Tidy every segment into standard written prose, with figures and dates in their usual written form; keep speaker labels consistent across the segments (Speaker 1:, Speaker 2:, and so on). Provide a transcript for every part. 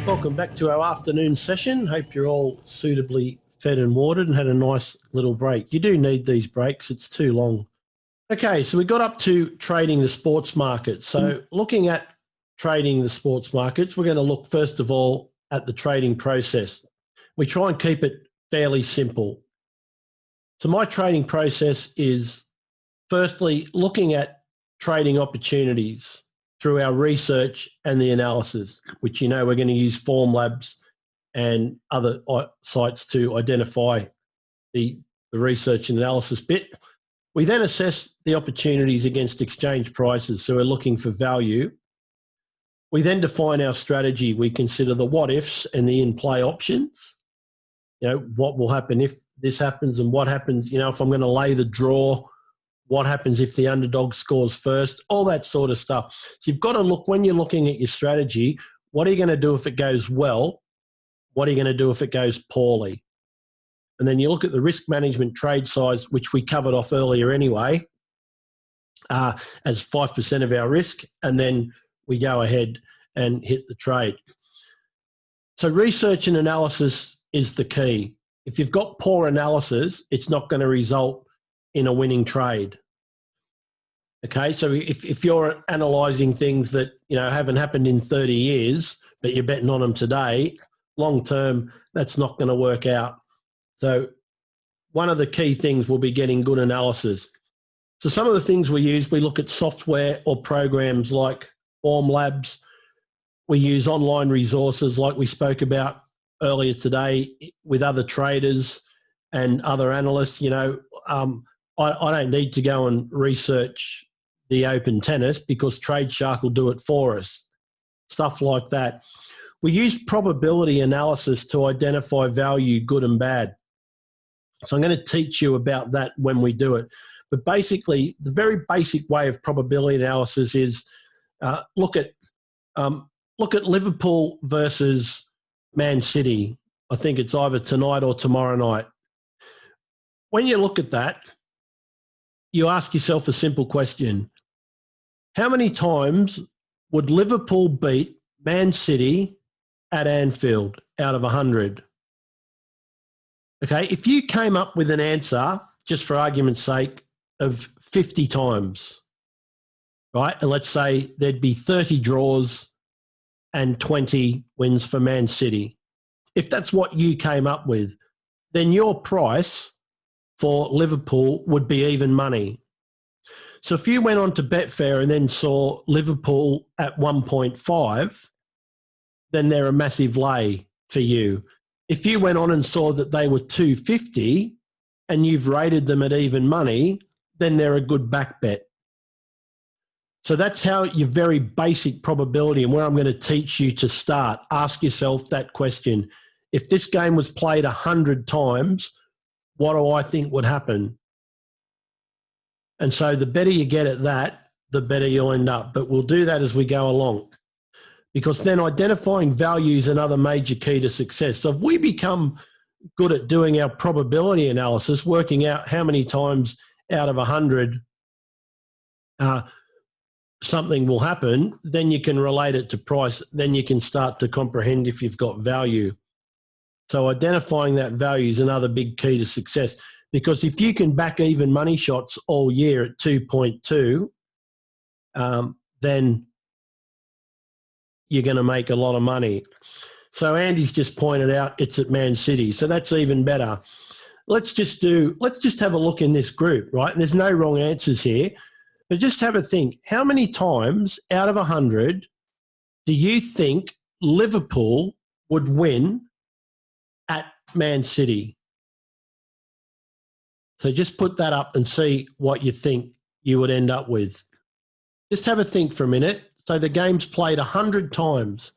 Speaker 1: Welcome back to our afternoon session. Hope you're all suitably fed and watered and had a nice little break. You do need these breaks. It's too long. Okay, so we got up to trading the sports market. So looking at trading the sports markets, we're going to look first of all at the trading process. We try and keep it fairly simple. So my trading process is firstly looking at trading opportunities through our research and the analysis, which we're going to use Formlabs and other sites to identify the research and analysis bit. We then assess the opportunities against exchange prices, so we're looking for value. We then define our strategy. We consider the what ifs and the in-play options. What will happen if this happens and what happens, if I'm going to lay the draw, what happens if the underdog scores first, all that sort of stuff. So you've got to look, when you're looking at your strategy, what are you going to do if it goes well? What are you going to do if it goes poorly? And then you look at the risk management trade size, which we covered off earlier anyway, as 5% of our risk, and then we go ahead and hit the trade. So research and analysis is the key. If you've got poor analysis, it's not going to result in a winning trade. Okay, so if you're analysing things that haven't happened in 30 years, but you're betting on them today, long term, that's not going to work out. So one of the key things will be getting good analysis. So some of the things we use, we look at software or programs like Formlabs. We use online resources like we spoke about earlier today with other traders and other analysts. I don't need to go and research the Open Tennis because TradeShark will do it for us, stuff like that. We use probability analysis to identify value, good and bad. So I'm going to teach you about that when we do it. But basically, the very basic way of probability analysis is look at Liverpool versus Man City. I think it's either tonight or tomorrow night. When you look at that, you ask yourself a simple question. How many times would Liverpool beat Man City at Anfield out of 100? Okay, if you came up with an answer, just for argument's sake, of 50 times, right? And let's say there'd be 30 draws and 20 wins for Man City. If that's what you came up with, then your price for Liverpool would be even money. So if you went on to Betfair and then saw Liverpool at 1.5, then they're a massive lay for you. If you went on and saw that they were 250 and you've rated them at even money, then they're a good back bet. So that's how your very basic probability, and where I'm going to teach you to start. Ask yourself that question. If this game was played 100 times, what do I think would happen? And so the better you get at that, the better you'll end up. But we'll do that as we go along, because then identifying value is another major key to success. So if we become good at doing our probability analysis, working out how many times out of 100 something will happen, then you can relate it to price. Then you can start to comprehend if you've got value. So identifying that value is another big key to success, because if you can back even money shots all year at 2.2, then you're going to make a lot of money. So Andy's just pointed out it's at Man City. So that's even better. Let's just have a look in this group, right? And there's no wrong answers here, but just have a think. How many times out of 100 do you think Liverpool would win at Man City? So just put that up and see what you think you would end up with. Just have a think for a minute. So the game's played 100 times.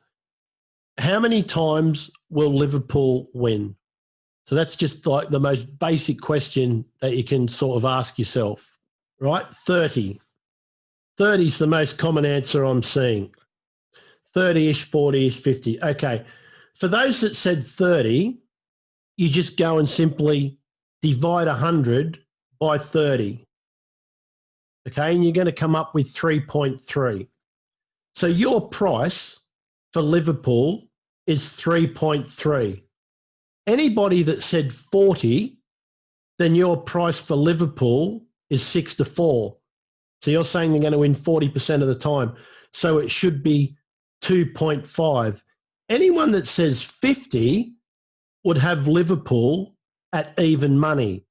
Speaker 1: How many times will Liverpool win? So that's just like the most basic question that you can sort of ask yourself, right? 30. 30 is the most common answer I'm seeing. 30-ish, 40-ish, 50. Okay. For those that said 30, you just go and simply divide 100 by 30. Okay, and you're going to come up with 3.3. So your price for Liverpool is 3.3. Anybody that said 40, then your price for Liverpool is 6-4. So you're saying they're going to win 40% of the time. So it should be 2.5. Anyone that says 50 would have Liverpool at even money.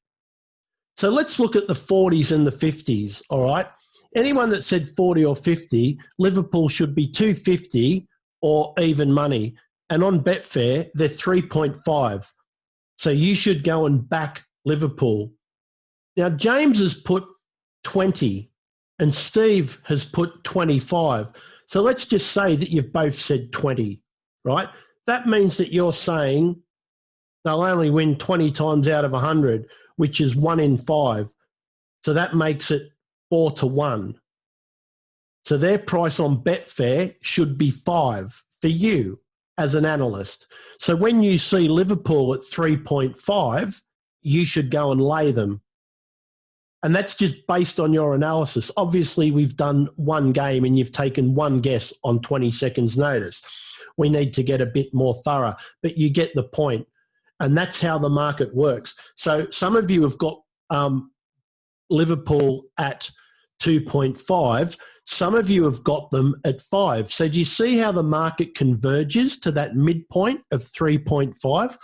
Speaker 1: So let's look at the 40s and the 50s, all right? Anyone that said 40 or 50, Liverpool should be 250 or even money. And on Betfair, they're 3.5. So you should go and back Liverpool. Now, James has put 20 and Steve has put 25. So let's just say that you've both said 20, right? That means that you're saying they'll only win 20 times out of 100, which is 1 in 5. So that makes it 4-1. So their price on Betfair should be 5 for you as an analyst. So when you see Liverpool at 3.5, you should go and lay them. And that's just based on your analysis. Obviously, we've done one game and you've taken one guess on 20 seconds notice. We need to get a bit more thorough, but you get the point. And that's how the market works. So some of you have got Liverpool at 2.5. Some of you have got them at 5. So do you see how the market converges to that midpoint of 3.5?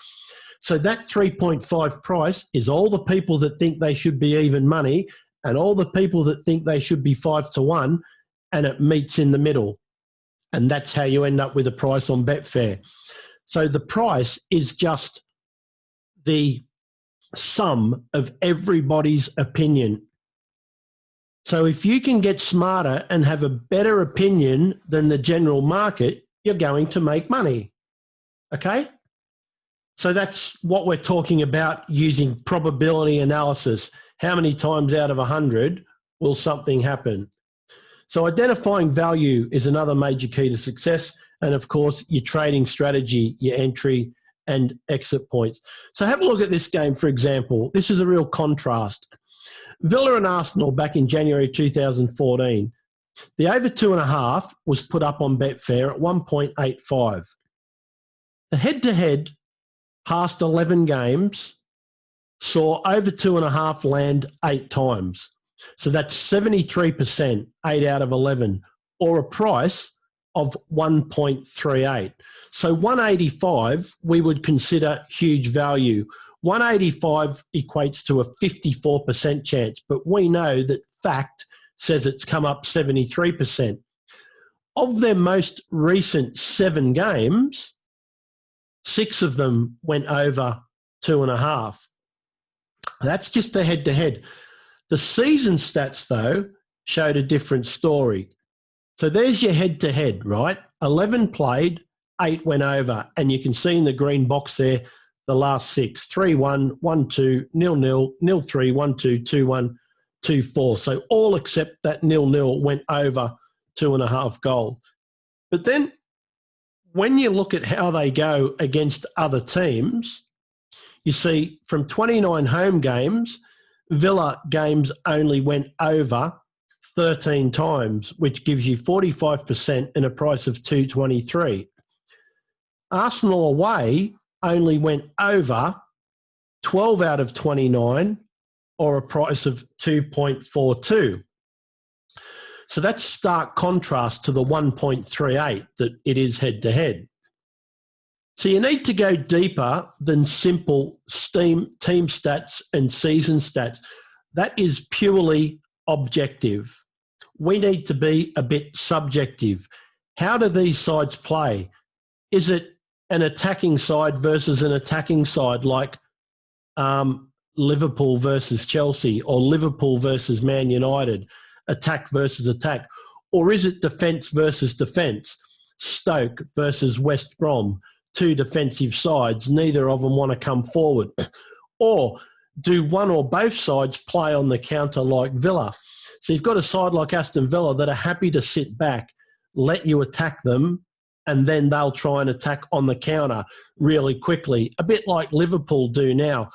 Speaker 1: So that 3.5 price is all the people that think they should be even money and all the people that think they should be 5-1, and it meets in the middle. And that's how you end up with a price on Betfair. So the price is just the sum of everybody's opinion. So if you can get smarter and have a better opinion than the general market, you're going to make money. Okay? So that's what we're talking about using probability analysis. How many times out of 100 will something happen? So identifying value is another major key to success. And of course, your trading strategy, your entry and exit points. So have a look at this game, for example. This is a real contrast. Villa and Arsenal back in January 2014. The over 2.5 was put up on Betfair at 1.85. The head-to-head past 11 games saw over 2.5 land 8 times. So that's 73%, 8 out of 11, or a price of 1.38. So 185 we would consider huge value. 185 equates to a 54% chance, but we know that fact says it's come up 73%. Of their most recent 7 games, 6 of them went over 2.5. That's just the head-to-head. The season stats, though, showed a different story. So there's your head-to-head, right? 11 played, 8 went over, and you can see in the green box there the last 6, 3-1, 1-2, 0-0, 0-3, 1-2, 2-1, 2-4. So all except that 0-0 went over 2.5 goals. But then when you look at how they go against other teams, you see from 29 home games, Villa games only went over 13 times, which gives you 45% and a price of 2.23. Arsenal away only went over 12 out of 29 or a price of 2.42. So that's stark contrast to the 1.38 that it is head-to-head. So you need to go deeper than simple team stats and season stats. That is purely objective. We need to be a bit subjective. How do these sides play? Is it an attacking side versus an attacking side like Liverpool versus Chelsea or Liverpool versus Man United, attack versus attack? Or is it defence versus defence, Stoke versus West Brom, 2 defensive sides, neither of them want to come forward? Or do one or both sides play on the counter like Villa? So you've got a side like Aston Villa that are happy to sit back, let you attack them, and then they'll try and attack on the counter really quickly, a bit like Liverpool do now.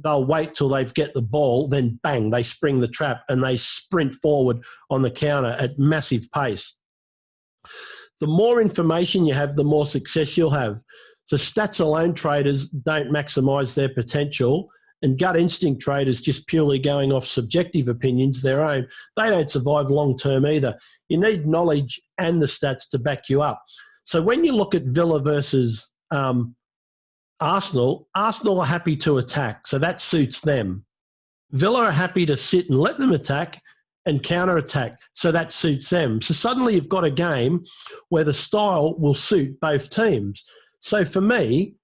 Speaker 1: They'll wait till they get the ball, then bang, they spring the trap and they sprint forward on the counter at massive pace. the more information you have, the more success you'll have. So stats alone traders don't maximise their potential, and gut instinct traders just purely going off subjective opinions, their own, they don't survive long term either. You need knowledge and the stats to back you up. So when you look at Villa versus Arsenal are happy to attack, so that suits them. Villa are happy to sit and let them attack and counter-attack, so that suits them. So suddenly you've got a game where the style will suit both teams. So for me,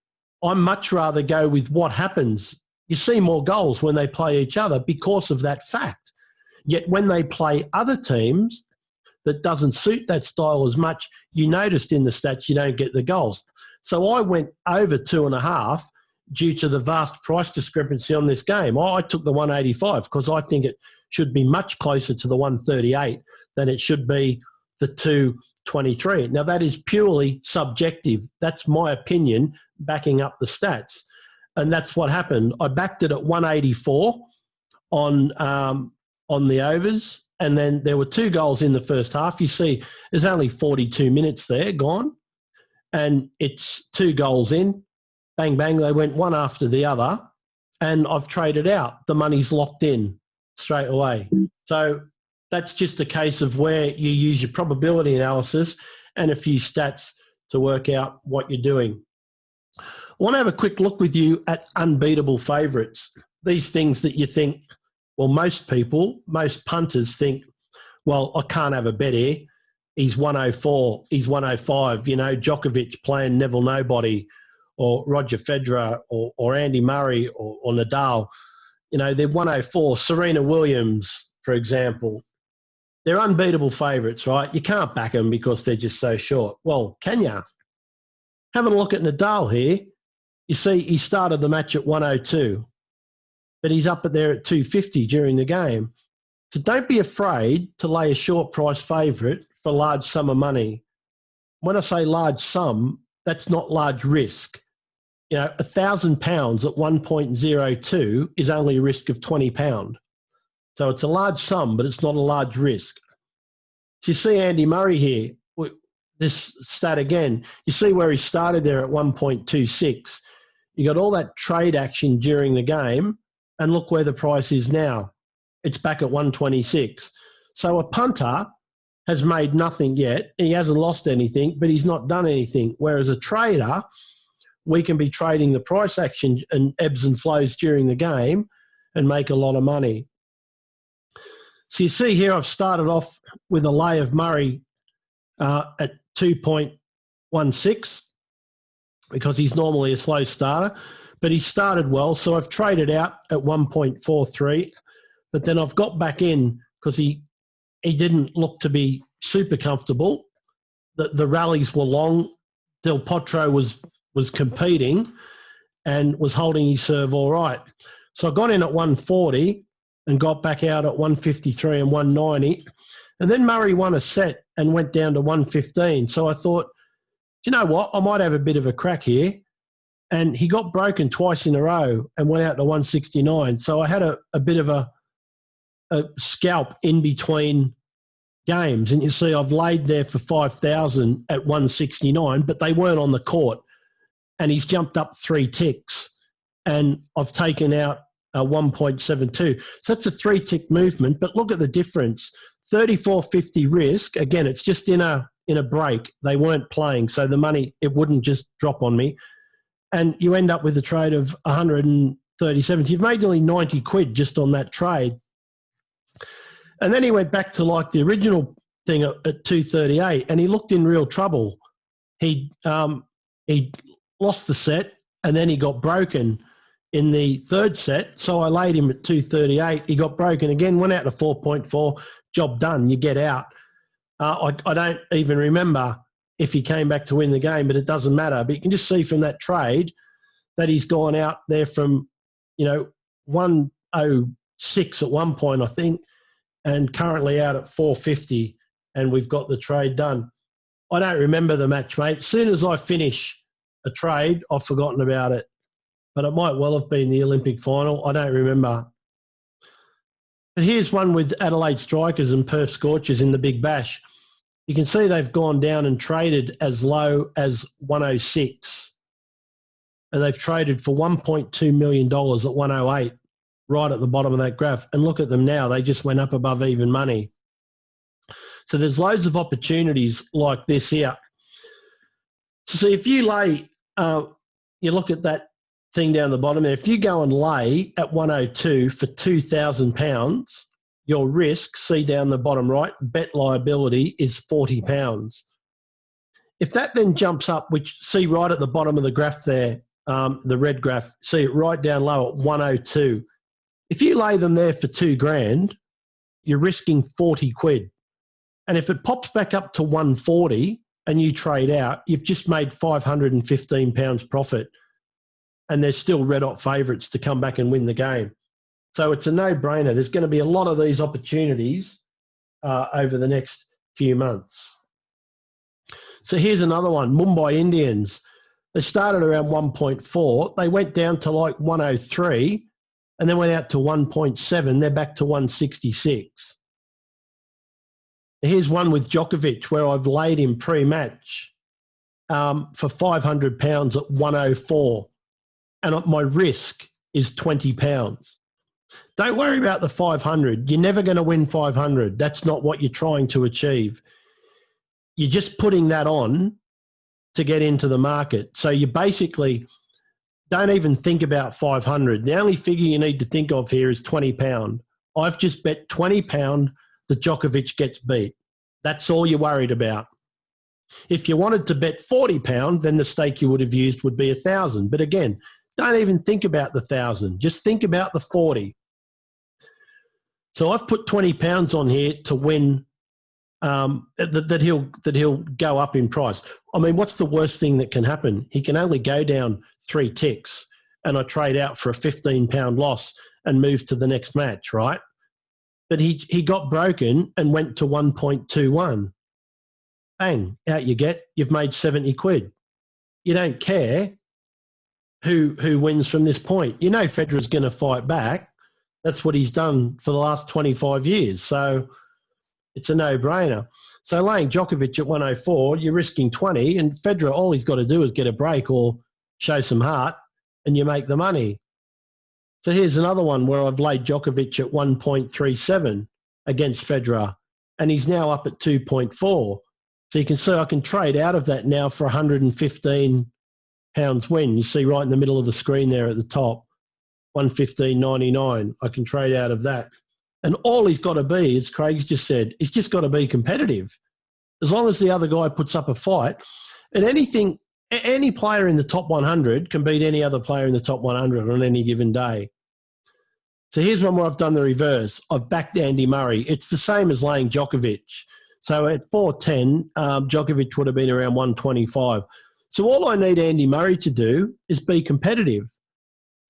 Speaker 1: I'd much rather go with what happens. You see more goals when they play each other because of that fact. Yet when they play other teams that doesn't suit that style as much, you noticed in the stats you don't get the goals. So I went over 2.5 due to the vast price discrepancy on this game. I took the 185 because I think it should be much closer to the 138 than it should be the 223. Now, that is purely subjective. That's my opinion backing up the stats. And that's what happened. I backed it at 184 on the overs, and then there were 2 goals in the first half. You see, there's only 42 minutes there gone, and it's 2 goals in. Bang, bang, they went one after the other, and I've traded out. The money's locked in straight away. So that's just a case of where you use your probability analysis and a few stats to work out what you're doing. I want to have a quick look with you at unbeatable favourites. These things that you think, well, most punters think, well, I can't have a bet here. He's 104, he's 105, Djokovic playing Neville Nobody, or Roger Federer, or Andy Murray, or Nadal. They're 104. Serena Williams, for example. They're unbeatable favourites, right? You can't back them because they're just so short. Well, can you? Having a look at Nadal here, you see he started the match at 102, but he's up there at 250 during the game. So don't be afraid to lay a short price favourite for a large sum of money. When I say large sum, that's not large risk. £1,000 at 1.02 is only a risk of £20. So it's a large sum, but it's not a large risk. So you see Andy Murray here, this stat again, you see where he started there at 1.26. You got all that trade action during the game, and look where the price is now. It's back at 126. So a punter has made nothing yet. He hasn't lost anything, but he's not done anything. Whereas a trader, we can be trading the price action and ebbs and flows during the game and make a lot of money. So you see here I've started off with a lay of Murray at 2.16 because he's normally a slow starter, but he started well. So I've traded out at 1.43, but then I've got back in because he didn't look to be super comfortable. The rallies were long. Del Potro was competing and was holding his serve all right. So I got in at 140 and got back out at 153 and 190. And then Murray won a set and went down to 115. So I thought, do you know what? I might have a bit of a crack here. And he got broken twice in a row and went out to 169. So I had a bit of a scalp in between games. And you see I've laid there for 5,000 at 169, but they weren't on the court. And he's jumped up 3 ticks. And I've taken out 1.72. So that's a 3-tick movement. But look at the difference. 34.50 risk. Again, it's just in a break. They weren't playing. So the money, it wouldn't just drop on me. And you end up with a trade of 137. You've made nearly 90 quid just on that trade. And then he went back to like the original thing at 238, and he looked in real trouble. He lost the set, and then he got broken in the third set. So I laid him at 238. He got broken again, went out to 4.4. Job done. You get out. I don't even remember if he came back to win the game, but it doesn't matter. But you can just see from that trade that he's gone out there from, 106 at one point, I think, and currently out at 450, and we've got the trade done. I don't remember the match, mate. As soon as I finish a trade, I've forgotten about it. But it might well have been the Olympic final. I don't remember. But here's one with Adelaide Strikers and Perth Scorchers in the Big Bash. You can see they've gone down and traded as low as 106. And they've traded for $1.2 million at 108, right at the bottom of that graph. And look at them now. They just went up above even money. So there's loads of opportunities like this here. So if you lay, you look at that thing down the bottom there. If you go and lay at 102 for £2,000, your risk, see down the bottom right, bet liability is £40. If that then jumps up, which see right at the bottom of the graph there, the red graph, see it right down low at 102. If you lay them there for $2,000, you're risking 40 quid. And if it pops back up to 140 and you trade out, you've just made £515 profit. And there's still red hot favourites to come back and win the game. So it's a no-brainer. There's going to be a lot of these opportunities over the next few months. So here's another one, Mumbai Indians. They started around 1.4. They went down to like 103 and then went out to 1.7. They're back to 166. Here's one with Djokovic where I've laid him pre-match for £500 at 104. And my risk is £20. Don't worry about the 500. You're never going to win 500. That's not what you're trying to achieve. You're just putting that on to get into the market. So you basically don't even think about 500. The only figure you need to think of here is £20. I've just bet £20 that Djokovic gets beat. That's all you're worried about. If you wanted to bet £40, then the stake you would have used would be 1,000. But again, don't even think about the 1,000. Just think about the 40. So I've put £20 on here to win. That he'll go up in price. I mean, what's the worst thing that can happen? He can only go down 3 ticks, and I trade out for a £15 loss and move to the next match, right? But he got broken and went to 1.21. Bang, out you get. You've made 70 quid. You don't care who wins from this point. You know Federer's going to fight back. That's what he's done for the last 25 years. So it's a no-brainer. So laying Djokovic at 104, you're risking 20, and Federer, all he's got to do is get a break or show some heart, and you make the money. So here's another one where I've laid Djokovic at 1.37 against Federer, and he's now up at 2.4. So you can see I can trade out of that now for £115 win. You see right in the middle of the screen there at the top, 115.99. I can trade out of that. And all he's got to be, as Craig's just said, he's just got to be competitive. As long as the other guy puts up a fight, and any player in the top 100 can beat any other player in the top 100 on any given day. So here's one where I've done the reverse. I've backed Andy Murray. It's the same as laying Djokovic. So at 410, Djokovic would have been around 125. So all I need Andy Murray to do is be competitive.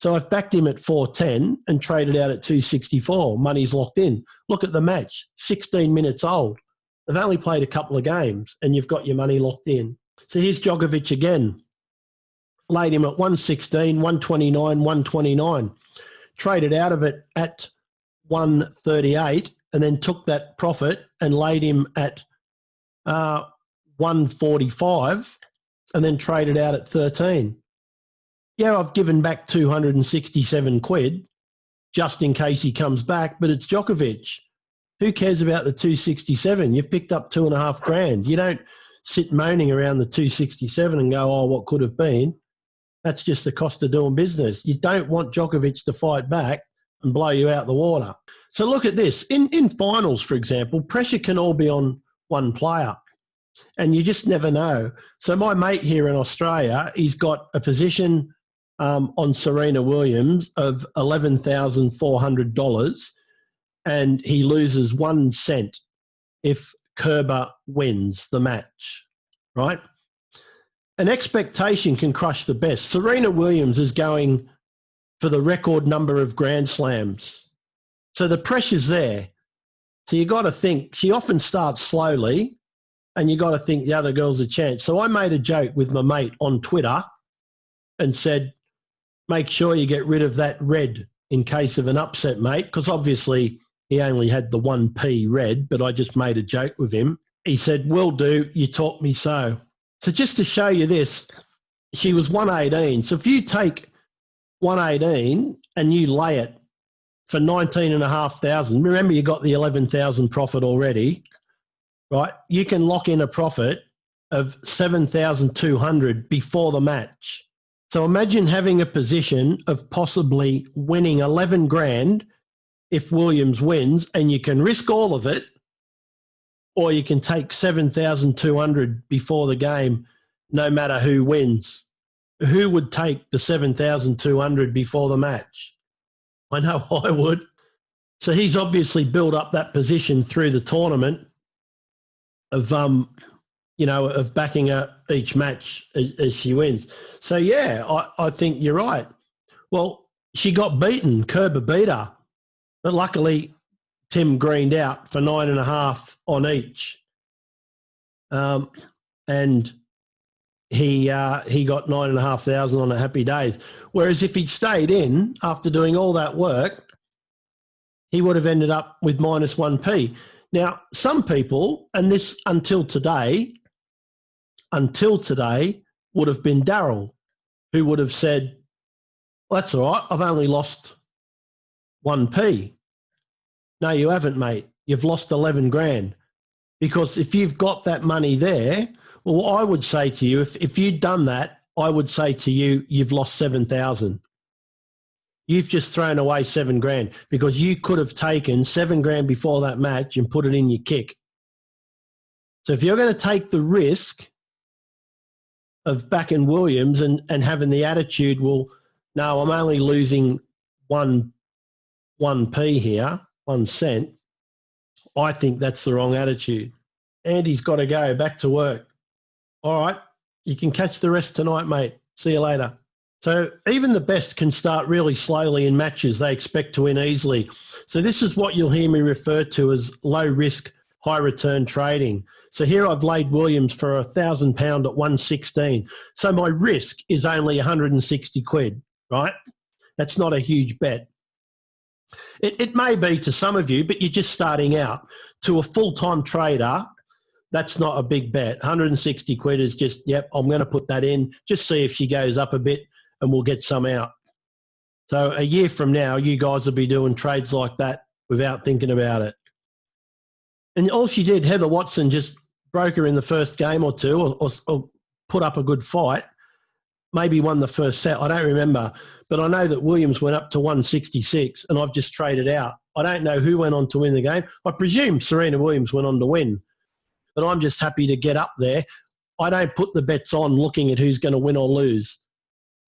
Speaker 1: So I've backed him at 410 and traded out at 264. Money's locked in. Look at the match, 16 minutes old. They've only played a couple of games and you've got your money locked in. So here's Djokovic again. Laid him at 116, 129, 129. Traded out of it at 138 and then took that profit and laid him at 145 and then traded out at 13. Yeah, I've given back 267 quid just in case he comes back, but it's Djokovic. Who cares about the 267? You've picked up $2,500. You don't sit moaning around the 267 and go, oh, what could have been? That's just the cost of doing business. You don't want Djokovic to fight back and blow you out the water. So look at this. In finals, for example, pressure can all be on one player and you just never know. So my mate here in Australia, he's got a position on Serena Williams of $11,400 and he loses 1 cent if Kerber wins the match, right? An expectation can crush the best. Serena Williams is going for the record number of Grand Slams. So the pressure's there. So you got to think, she often starts slowly and you got to think the other girl's a chance. So I made a joke with my mate on Twitter and said, make sure you get rid of that red in case of an upset, mate, because obviously he only had the 1p red, but I just made a joke with him. he said, "Will do, you taught me so." So just to show you this, she was 118. So if you take 118 and you lay it for 19,500, remember you got the 11,000 profit already, right? You can lock in a profit of 7,200 before the match. So imagine having a position of possibly winning 11 grand if Williams wins, and you can risk all of it, or you can take 7,200 before the game, no matter who wins. Who would take the 7,200 before the match? I know I would. So he's obviously built up that position through the tournament of, of backing her each match as she wins. So, yeah, I think you're right. Well, she got beaten. Kerber beat her. But luckily, Tim greened out for 9.5 on each. And he got 9,500 on a happy days. Whereas if he'd stayed in after doing all that work, he would have ended up with minus 1p. Now, some people, and this until today, would have been Daryl, who would have said, well, that's all right, I've only lost 1p. No, you haven't, mate. You've lost 11 grand. Because if you've got that money there, well, I would say to you, if you'd done that, I would say to you, you've lost 7,000. You've just thrown away 7 grand because you could have taken 7 grand before that match and put it in your kick. So if you're going to take the risk of backing Williams and having the attitude, well, no, I'm only losing 1p here, 1 cent, I think that's the wrong attitude. Andy's got to go back to work. All right, you can catch the rest tonight, mate. See you later. So even the best can start really slowly in matches they expect to win easily. So this is what you'll hear me refer to as low risk, high return trading. So here I've laid Williams for £1,000 at 116. So my risk is only 160 quid, right? That's not a huge bet. It may be to some of you, but you're just starting out. To a full-time trader, that's not a big bet. 160 quid is just, yep, I'm going to put that in, just see if she goes up a bit and we'll get some out. So a year from now, you guys will be doing trades like that without thinking about it. And all she did, Heather Watson just broke her in the first game or two or put up a good fight, maybe won the first set. I don't remember. But I know that Williams went up to 166 and I've just traded out. I don't know who went on to win the game. I presume Serena Williams went on to win. But I'm just happy to get up there. I don't put the bets on looking at who's going to win or lose.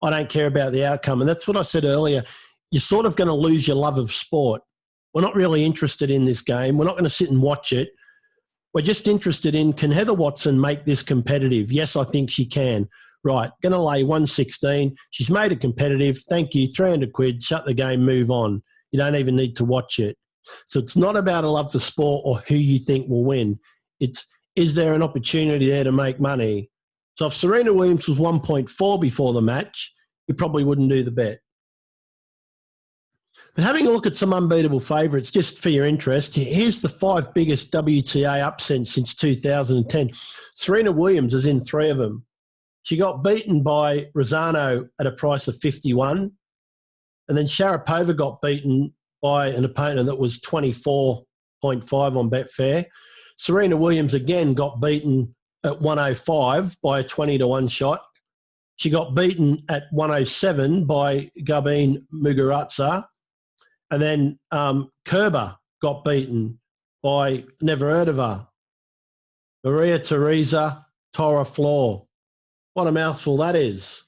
Speaker 1: I don't care about the outcome. And that's what I said earlier. You're sort of going to lose your love of sport. We're not really interested in this game. We're not going to sit and watch it. We're just interested in, can Heather Watson make this competitive? Yes, I think she can. Right, going to lay 116. She's made it competitive. Thank you, 300 quid, shut the game, move on. You don't even need to watch it. So it's not about a love for sport or who you think will win. It's, is there an opportunity there to make money? So if Serena Williams was 1.4 before the match, you probably wouldn't do the bet. But having a look at some unbeatable favourites, just for your interest, here's the 5 biggest WTA upsets since 2010. Serena Williams is in 3 of them. She got beaten by Rosano at a price of 51. And then Sharapova got beaten by an opponent that was 24.5 on Betfair. Serena Williams again got beaten at 105 by a 20-1 shot. She got beaten at 107 by Garbine Muguruza. And then Kerber got beaten by, never heard of her, Maria Teresa Torra-Flor. What a mouthful that is.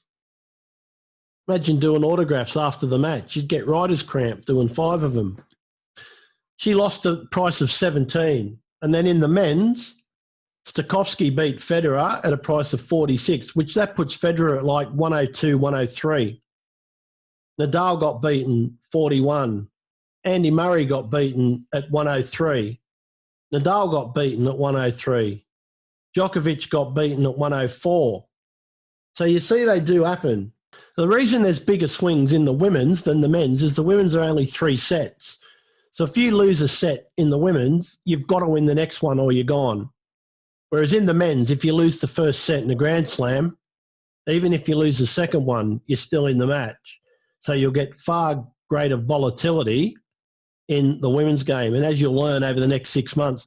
Speaker 1: Imagine doing autographs after the match. You'd get writer's cramp doing 5 of them. She lost a price of 17. And then in the men's, Stakhovsky beat Federer at a price of 46, which that puts Federer at like 102, 103. Nadal got beaten 41. Andy Murray got beaten at 103. Nadal got beaten at 103. Djokovic got beaten at 104. So you see they do happen. The reason there's bigger swings in the women's than the men's is the women's are only 3 sets. So if you lose a set in the women's, you've got to win the next one or you're gone. Whereas in the men's, if you lose the first set in a Grand Slam, even if you lose the second one, you're still in the match. So you'll get far greater volatility in the women's game. And as you'll learn over the next 6 months,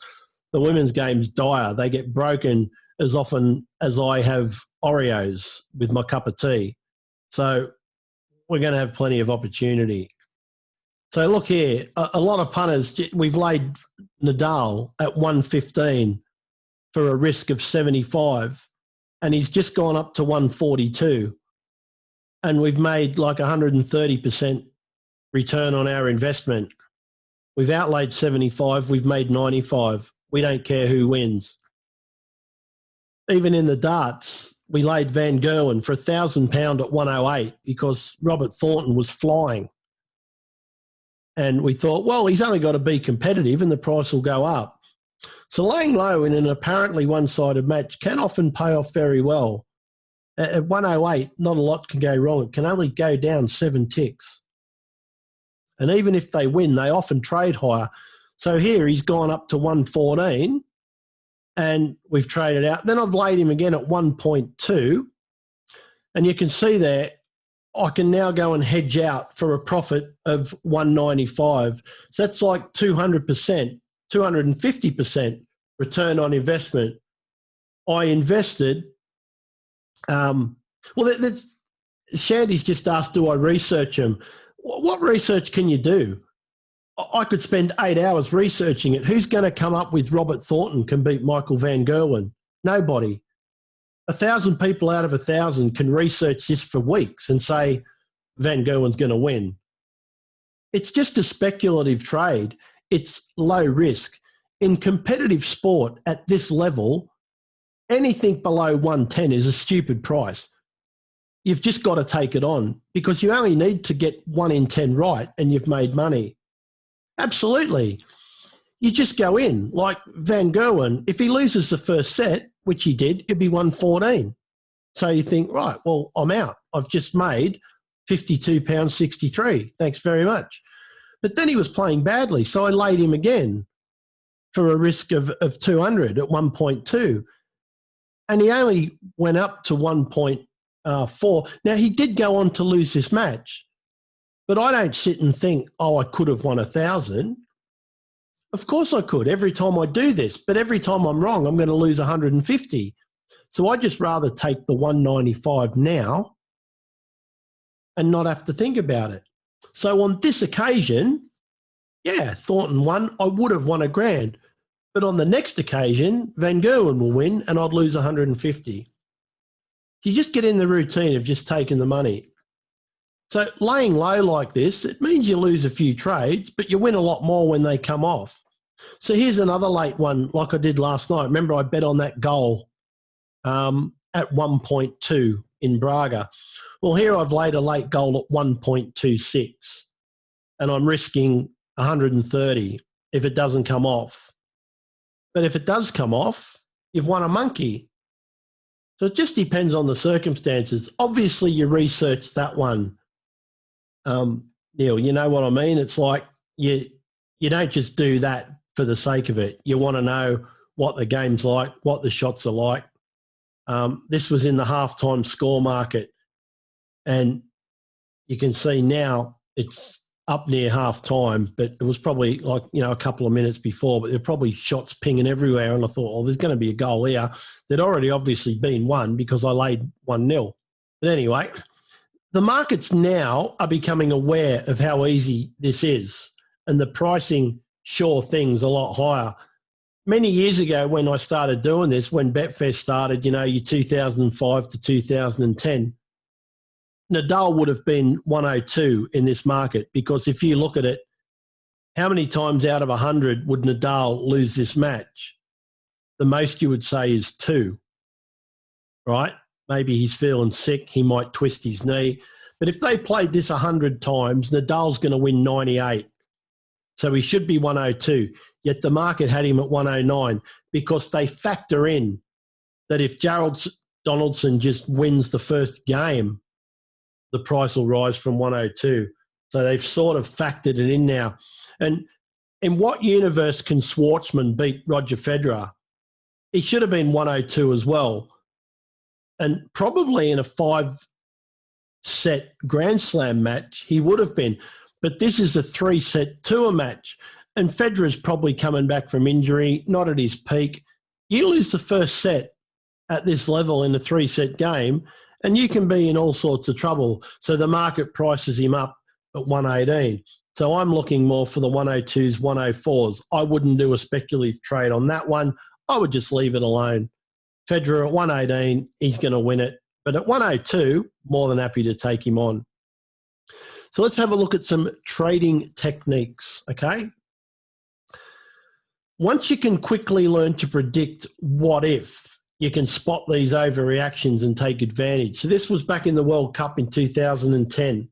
Speaker 1: the women's game's dire. They get broken as often as I have Oreos with my cup of tea. So we're going to have plenty of opportunity. So look here, a lot of punters, we've laid Nadal at 115 for a risk of 75, and he's just gone up to 142. And we've made like 130% return on our investment. We've outlaid 75, we've made 95. We don't care who wins. Even in the darts, we laid Van Gerwen for £1,000 at 108 because Robert Thornton was flying. And we thought, well, he's only got to be competitive and the price will go up. So laying low in an apparently one-sided match can often pay off very well. At 108, not a lot can go wrong. It can only go down 7 ticks. And even if they win, they often trade higher. So here he's gone up to 114 and we've traded out. Then I've laid him again at 1.2. And you can see there, I can now go and hedge out for a profit of 195. So that's like 200%, 250% return on investment. I invested, Shandy's just asked, do I research them? What research can you do? I could spend 8 hours researching it. Who's going to come up with Robert Thornton can beat Michael Van Gerwen? Nobody. 1,000 people out of 1,000 can research this for weeks and say Van Gerwen's going to win. It's just a speculative trade. It's low risk. In competitive sport at this level, anything below 110 is a stupid price. You've just got to take it on because you only need to get 1 in 10 right and you've made money. Absolutely. You just go in. Like Van Gerwen, if he loses the first set, which he did, it'd be 114. So you think, right, well, I'm out. I've just made £52.63. Thanks very much. But then he was playing badly, so I laid him again for a risk of 200 at 1.2. And he only went up to 1.4. Now, he did go on to lose this match, but I don't sit and think, oh, I could have won 1,000. Of course I could every time I do this, but every time I'm wrong, I'm going to lose 150. So I'd just rather take the 195 now and not have to think about it. So on this occasion, yeah, Thornton won. I would have won $1,000. But on the next occasion, Van Gerwen will win and I'd lose 150. You just get in the routine of just taking the money. So laying low like this, it means you lose a few trades, but you win a lot more when they come off. So here's another late one like I did last night. Remember I bet on that goal at 1.2 in Braga. Well, here I've laid a late goal at 1.26 and I'm risking 130 if it doesn't come off. But if it does come off, you've won a monkey. So it just depends on the circumstances. Obviously, you research that one. Neil, you know what I mean? It's like you don't just do that for the sake of it. You want to know what the game's like, what the shots are like. This was in the halftime score market, and you can see now it's up near halftime, but it was probably like, a couple of minutes before, but there were probably shots pinging everywhere. And I thought, oh, there's going to be a goal here. There'd already obviously been one because I laid 1-0. But anyway, the markets now are becoming aware of how easy this is, and the pricing sure things a lot higher. Many years ago when I started doing this, when Betfair started, your 2005 to 2010, Nadal would have been 102 in this market, because if you look at it, how many times out of 100 would Nadal lose this match? The most you would say is 2, right? Maybe he's feeling sick. He might twist his knee. But if they played this 100 times, Nadal's going to win 98. So he should be 102. Yet the market had him at 109 because they factor in that if Gerald Donaldson just wins the first game, the price will rise from 102. So they've sort of factored it in now. And in what universe can Schwartzman beat Roger Federer? he should have been 102 as well. And probably in a 5-set Grand Slam match, he would have been. But this is a 3-set tour match. And Federer's probably coming back from injury, not at his peak. You lose the first set at this level in a 3-set game, and you can be in all sorts of trouble. So the market prices him up at 118. So I'm looking more for the 102s, 104s. I wouldn't do a speculative trade on that one. I would just leave it alone. Federer at 118, he's going to win it. But at 102, more than happy to take him on. So let's have a look at some trading techniques, okay? Once you can quickly learn to predict what if, you can spot these overreactions and take advantage. So this was back in the World Cup in 2010.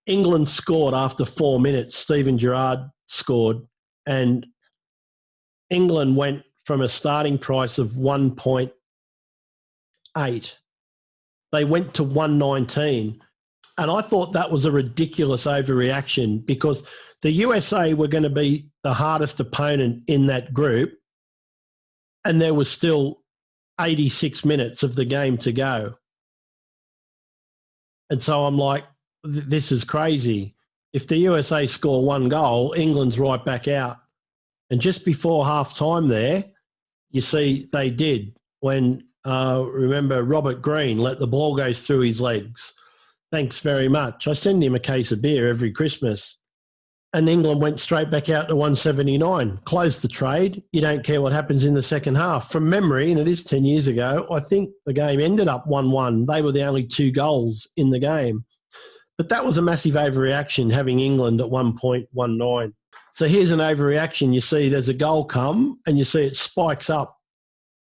Speaker 1: England scored after 4 minutes. Steven Gerrard scored, and England went from a starting price of 1.8. They went to 119. And I thought that was a ridiculous overreaction because the USA were going to be the hardest opponent in that group, and there was still 86 minutes of the game to go. And so I'm like, this is crazy. If the USA score 1 goal, England's right back out. And just before half-time there, you see they did when, remember, Robert Green let the ball go through his legs. Thanks very much. I send him a case of beer every Christmas. And England went straight back out to 179. Closed the trade. You don't care what happens in the second half. From memory, and it is 10 years ago, I think the game ended up 1-1. They were the only 2 goals in the game. But that was a massive overreaction, having England at 1.19. So here's an overreaction. You see there's a goal come, and you see it spikes up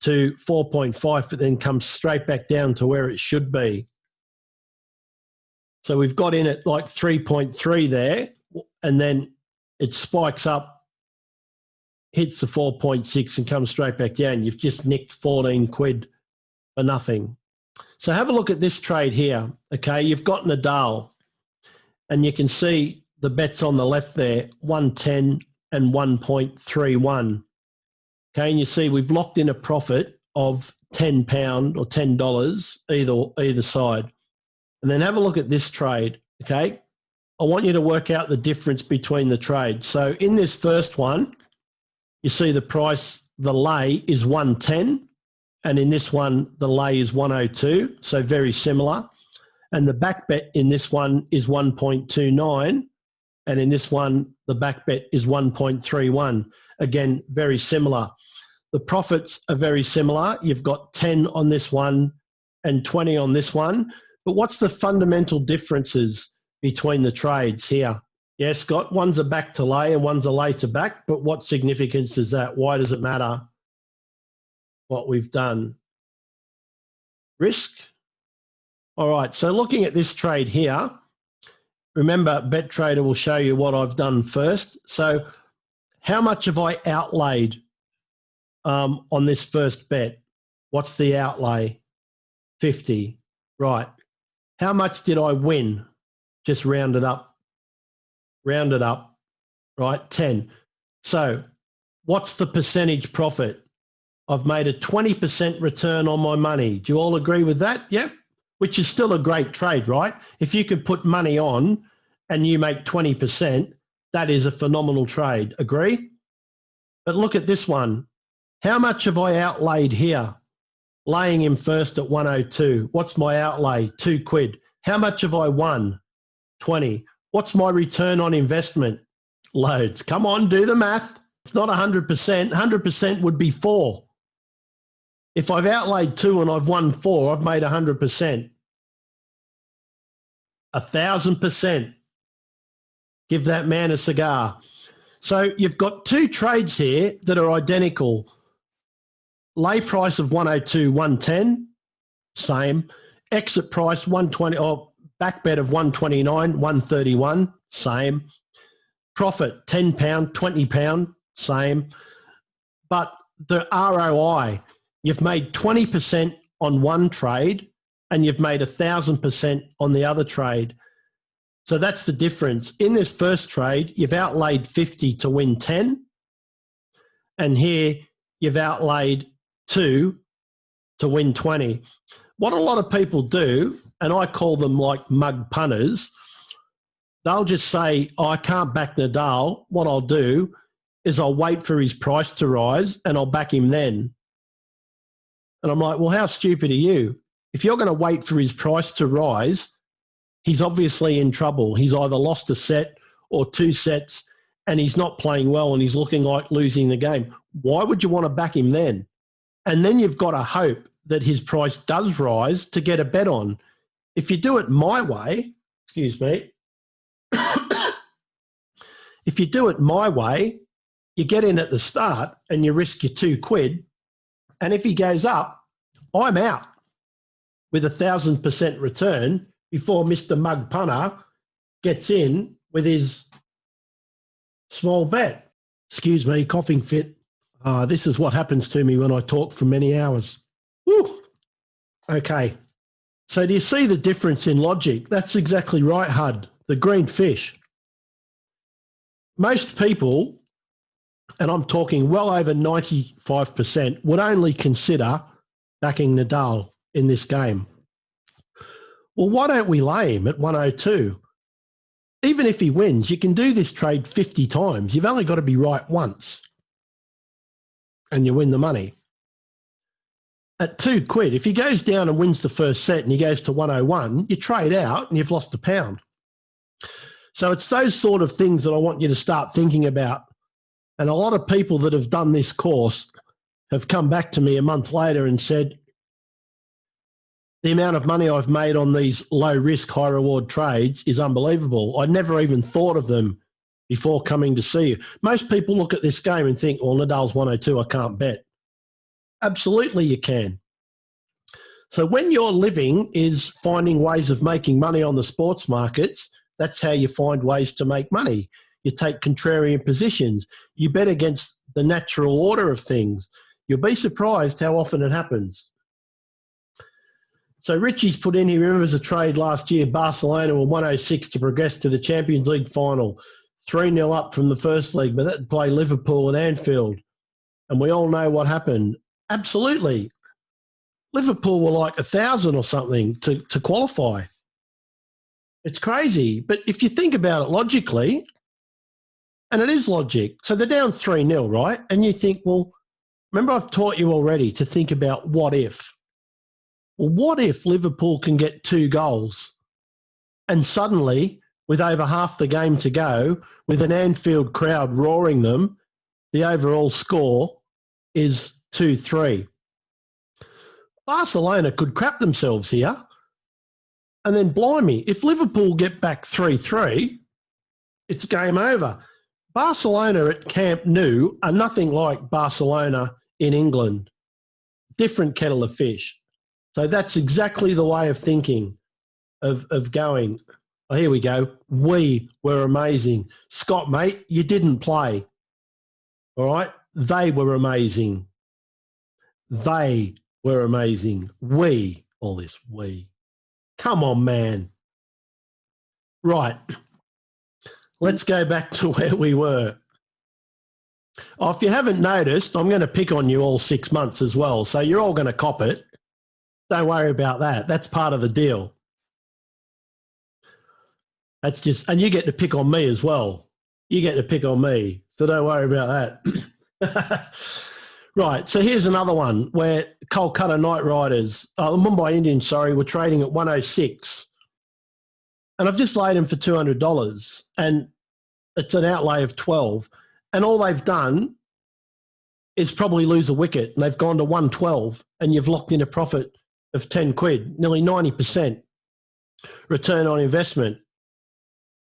Speaker 1: to 4.5, but then comes straight back down to where it should be. So we've got in at like 3.3 there, and then it spikes up, hits the 4.6 and comes straight back down. You've just nicked 14 quid for nothing. So have a look at this trade here. Okay, you've got Nadal, and you can see the bets on the left there, 110 and 1.31. Okay, and you see we've locked in a profit of £10 or $10 either side. And then have a look at this trade, okay? I want you to work out the difference between the trades. So in this first one, you see the price, the lay is 110, and in this one, the lay is 102, so very similar. And the back bet in this one is 1.29, and in this one, the back bet is 1.31. Again, very similar. The profits are very similar. You've got 10 on this one and 20 on this one. But what's the fundamental differences between the trades here? Yeah, Scott, one's a back to lay and one's a lay to back, but what significance is that? Why does it matter what we've done? Risk? All right, so looking at this trade here, remember BetTrader will show you what I've done first. So how much have I outlaid on this first bet? What's the outlay? 50, right. How much did I win? Just round it up, right? 10. So what's the percentage profit? I've made a 20% return on my money. Do you all agree with that? Yep. Which is still a great trade, right? If you can put money on and you make 20%, that is a phenomenal trade. Agree? But look at this one. How much have I outlaid here? Laying him first at 102. What's my outlay? 2 quid. How much have I won? 20. What's my return on investment? Loads. Come on, do the math. It's not 100%. 100% would be 4. If I've outlaid 2 and I've won 4, I've made 100%. 1,000%. Give that man a cigar. So you've got 2 trades here that are identical. Lay price of 102, 110, same. Exit price 120, or back bet of 129, 131, same. Profit £10, £20, same. But the ROI, you've made 20% on one trade and you've made 1,000% on the other trade. So that's the difference. In this first trade, you've outlaid 50 to win 10. And here you've outlaid 2 to win 20. What a lot of people do, and I call them like mug punters, they'll just say, oh, I can't back Nadal. What I'll do is I'll wait for his price to rise and I'll back him then. And I'm like, well, how stupid are you? If you're going to wait for his price to rise, he's obviously in trouble. He's either lost a set or 2 sets and he's not playing well and he's looking like losing the game. Why would you want to back him then? And then you've got to hope that his price does rise to get a bet on. If you do it my way, excuse me, if you do it my way, you get in at the start and you risk your £2. And if he goes up, I'm out with 1,000% return before Mr. Mug Punter gets in with his small bet. Excuse me, coughing fit. This is what happens to me when I talk for many hours. Woo. Okay. So do you see the difference in logic? That's exactly right, Hud. The green fish. Most people, and I'm talking well over 95%, would only consider backing Nadal in this game. Well, why don't we lay him at 102? Even if he wins, you can do this trade 50 times. You've only got to be right once and you win the money. At £2, if he goes down and wins the first set and he goes to 101, you trade out and you've lost £1. So it's those sort of things that I want you to start thinking about. And a lot of people that have done this course have come back to me a month later and said, the amount of money I've made on these low risk, high reward trades is unbelievable. I never even thought of them before coming to see you. Most people look at this game and think, well, Nadal's 102, I can't bet. Absolutely you can. So when your living is finding ways of making money on the sports markets, that's how you find ways to make money. You take contrarian positions. You bet against the natural order of things. You'll be surprised how often it happens. So Richie's put in, he remembers a trade last year, Barcelona were 106 to progress to the Champions League final, 3-0 up from the first leg, but that play Liverpool and Anfield. And we all know what happened. Absolutely. Liverpool were like 1,000 or something to qualify. It's crazy. But if you think about it logically, and it is logic, so they're down 3-0, right? And you think, well, remember I've taught you already to think about what if. Well, what if Liverpool can get 2 goals and suddenly, with over half the game to go, with an Anfield crowd roaring them, the overall score is 2-3. Barcelona could crap themselves here. And then, blimey, if Liverpool get back 3-3, it's game over. Barcelona at Camp Nou are nothing like Barcelona in England. Different kettle of fish. So that's exactly the way of thinking, of going. Oh, here we go. We were amazing. Scott, mate, you didn't play. All right? They were amazing. They were amazing. We, all this we. Come on, man. Right. Let's go back to where we were. Oh, if you haven't noticed, I'm going to pick on you all 6 months as well. So you're all going to cop it. Don't worry about that. That's part of the deal. That's just, and you get to pick on me as well. You get to pick on me. So don't worry about that. Right. So here's another one where Kolkata Knight Riders, Mumbai Indians, sorry, were trading at 106. And I've just laid them for $200 and it's an outlay of 12. And all they've done is probably lose a wicket and they've gone to 112 and you've locked in a profit of £10, nearly 90% return on investment.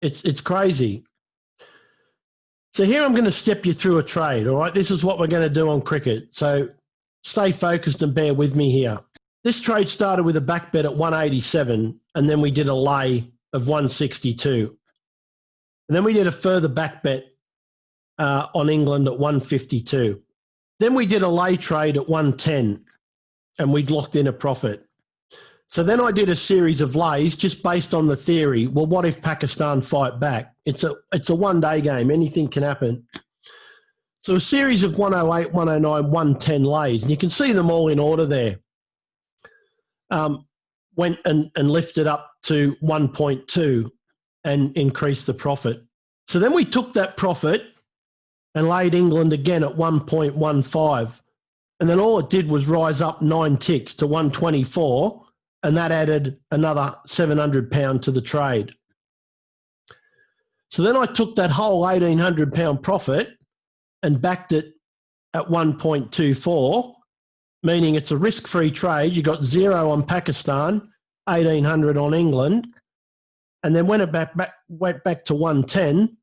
Speaker 1: It's crazy. So here I'm going to step you through a trade, all right? This is what we're going to do on cricket. So stay focused and bear with me here. This trade started with a back bet at 187 and then we did a lay of 162. And then we did a further back bet on England at 152. Then we did a lay trade at 110 and we'd locked in a profit. So then I did a series of lays just based on the theory, well, what if Pakistan fight back? It's a one-day game. Anything can happen. So a series of 108, 109, 110 lays, and you can see them all in order there. Went and lifted up to 1.2 and increased the profit. So then we took that profit and laid England again at 1.15. And then all it did was rise up 9 ticks to 124, and that added another £700 to the trade. So then I took that whole £1,800 profit and backed it at 1.24, meaning it's a risk-free trade. You got 0 on Pakistan, 1,800 on England, and then when it went back to 110,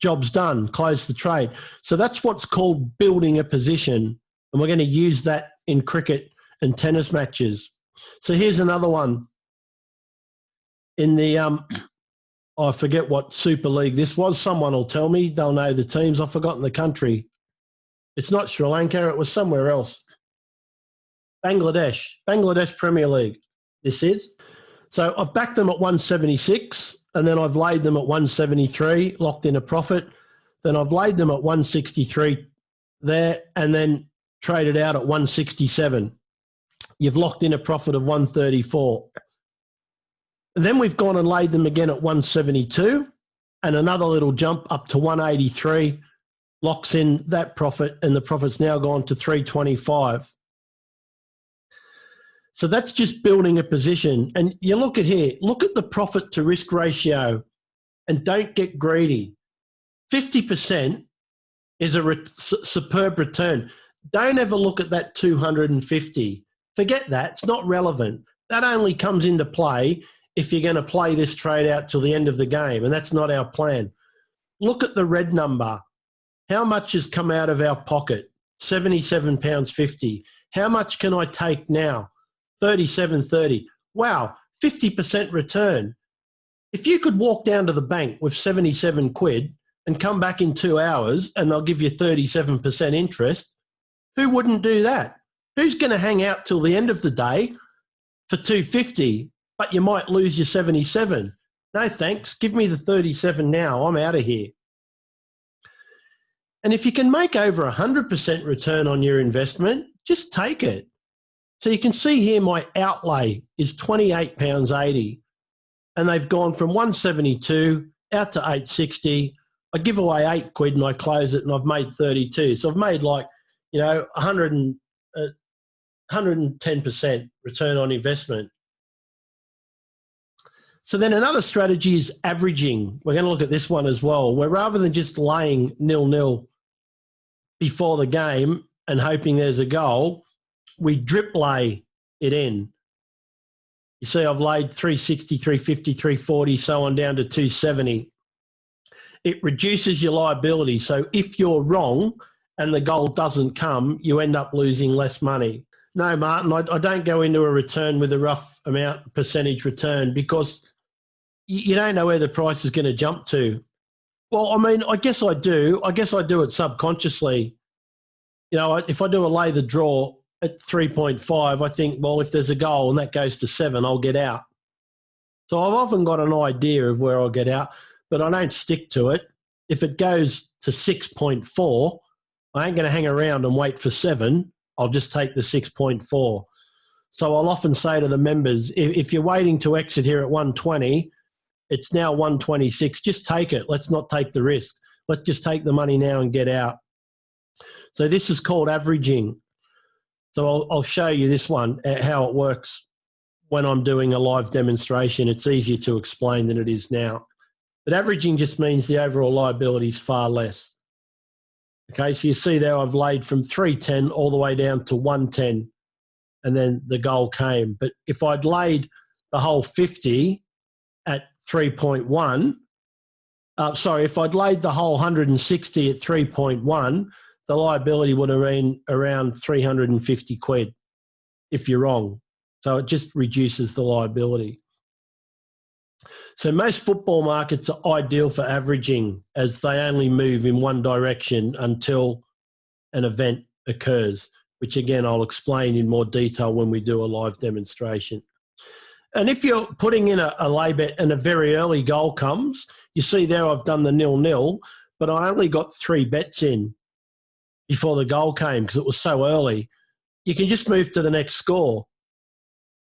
Speaker 1: job's done, closed the trade. So that's what's called building a position, and we're going to use that in cricket and tennis matches. So here's another one. In the, I forget what Super League this was. Someone will tell me. They'll know the teams. I've forgotten the country. It's not Sri Lanka. It was somewhere else. Bangladesh Premier League, this is. So I've backed them at 176, and then I've laid them at 173, locked in a profit. Then I've laid them at 163 there, and then traded out at 167. You've locked in a profit of 134. And then we've gone and laid them again at 172, and another little jump up to 183, locks in that profit, and the profit's now gone to 325. So that's just building a position. And you look at here, look at the profit to risk ratio, and don't get greedy. 50% is a superb return. Don't ever look at that 250. Forget that. It's not relevant. That only comes into play if you're going to play this trade out till the end of the game, and that's not our plan. Look at the red number. How much has come out of our pocket? £77.50. How much can I take now? $37.30. Wow, 50% return. If you could walk down to the bank with 77 quid and come back in 2 hours and they'll give you 37% interest, who wouldn't do that? Who's going to hang out till the end of the day for 250, but you might lose your 77? No thanks. Give me the 37 now. I'm out of here. And if you can make over 100% return on your investment, just take it. So you can see here my outlay is £28.80, and they've gone from 172 out to 860. I give away 8 quid and I close it, and I've made 32. So I've made 110% return on investment. So then another strategy is averaging. We're going to look at this one as well, where rather than just laying 0-0 before the game and hoping there's a goal, we drip lay it in. You see I've laid 360, 350, 340, so on down to 270. It reduces your liability. So if you're wrong and the goal doesn't come, you end up losing less money. No, Martin, I don't go into a return with a rough amount percentage return because you don't know where the price is going to jump to. Well, I mean, I guess I do. I guess I do it subconsciously. You know, if I do a lay the draw at 3.5, I think, well, if there's a goal and that goes to 7, I'll get out. So I've often got an idea of where I'll get out, but I don't stick to it. If it goes to 6.4, I ain't going to hang around and wait for 7. I'll just take the 6.4. So I'll often say to the members, if you're waiting to exit here at 120, it's now 126. Just take it. Let's not take the risk. Let's just take the money now and get out. So this is called averaging. So I'll show you this one, how it works when I'm doing a live demonstration. It's easier to explain than it is now. But averaging just means the overall liability is far less. Okay, so you see there I've laid from 310 all the way down to 110, and then the goal came. But if I'd laid the whole 50 at 3.1, if I'd laid the whole 160 at 3.1, the liability would have been around 350 quid if you're wrong. So it just reduces the liability. So most football markets are ideal for averaging, as they only move in one direction until an event occurs, which again I'll explain in more detail when we do a live demonstration. And if you're putting in a lay bet and a very early goal comes, you see there I've done the 0-0, but I only got 3 bets in. before the goal came because it was so early, you can just move to the next score.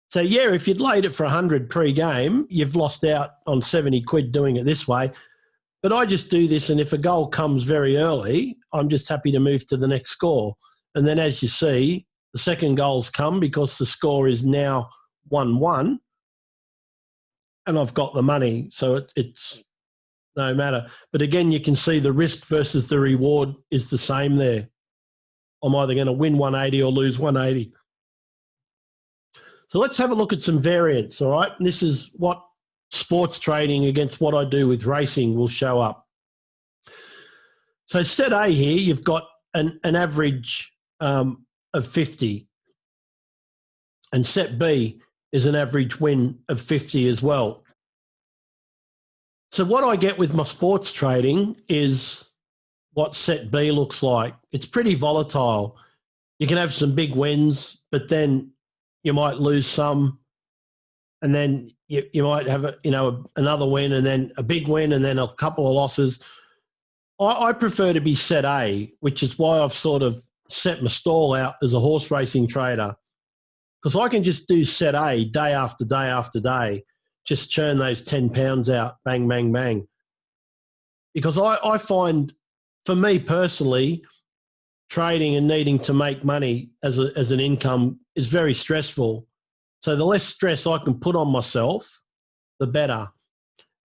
Speaker 1: So, yeah, if you'd laid it for 100 pre-game, you've lost out on 70 quid doing it this way. But I just do this, and if a goal comes very early, I'm just happy to move to the next score. And then as you see, the second goal's come because the score is now 1-1, and I've got the money. So it's no matter. But again, you can see the risk versus the reward is the same there. I'm either going to win 180 or lose 180. So let's have a look at some variants, all right? And this is what sports trading against what I do with racing will show up. So set A here, you've got an average of 50. And set B is an average win of 50 as well. So what I get with my sports trading is what set B looks like. It's pretty volatile. You can have some big wins, but then you might lose some, and then you might have another win, and then a big win, and then a couple of losses. I prefer to be set A, which is why I've sort of set my stall out as a horse racing trader, because I can just do set A day after day after day, just churn those 10 pounds out, bang, bang, bang. Because I find, for me personally, trading and needing to make money as an income is very stressful. So the less stress I can put on myself, the better.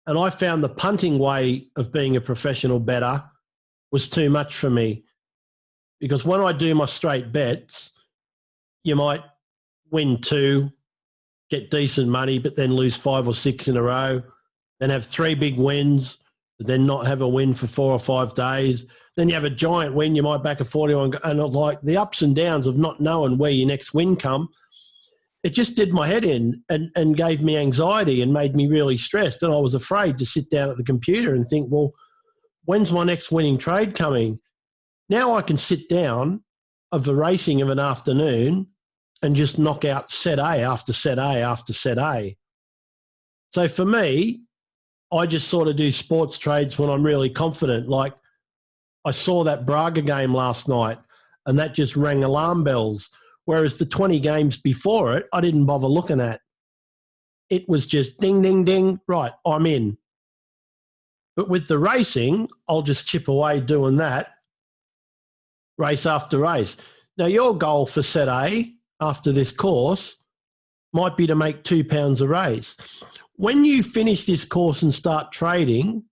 Speaker 1: And I found the punting way of being a professional bettor was too much for me, because when I do my straight bets, you might win 2, get decent money, but then lose 5 or 6 in a row, then have 3 big wins, but then not have a win for 4 or 5 days. Then you have a giant win, you might back a 41, and like the ups and downs of not knowing where your next win come, it just did my head in and gave me anxiety and made me really stressed. And I was afraid to sit down at the computer and think, well, when's my next winning trade coming? Now I can sit down of the racing of an afternoon and just knock out set A after set A after set A. So for me, I just sort of do sports trades when I'm really confident. Like, I saw that Braga game last night and that just rang alarm bells, whereas the 20 games before it, I didn't bother looking at. It was just ding, ding, ding, right, I'm in. But with the racing, I'll just chip away doing that race after race. Now, your goal for set A after this course might be to make £2 a race. When you finish this course and start trading,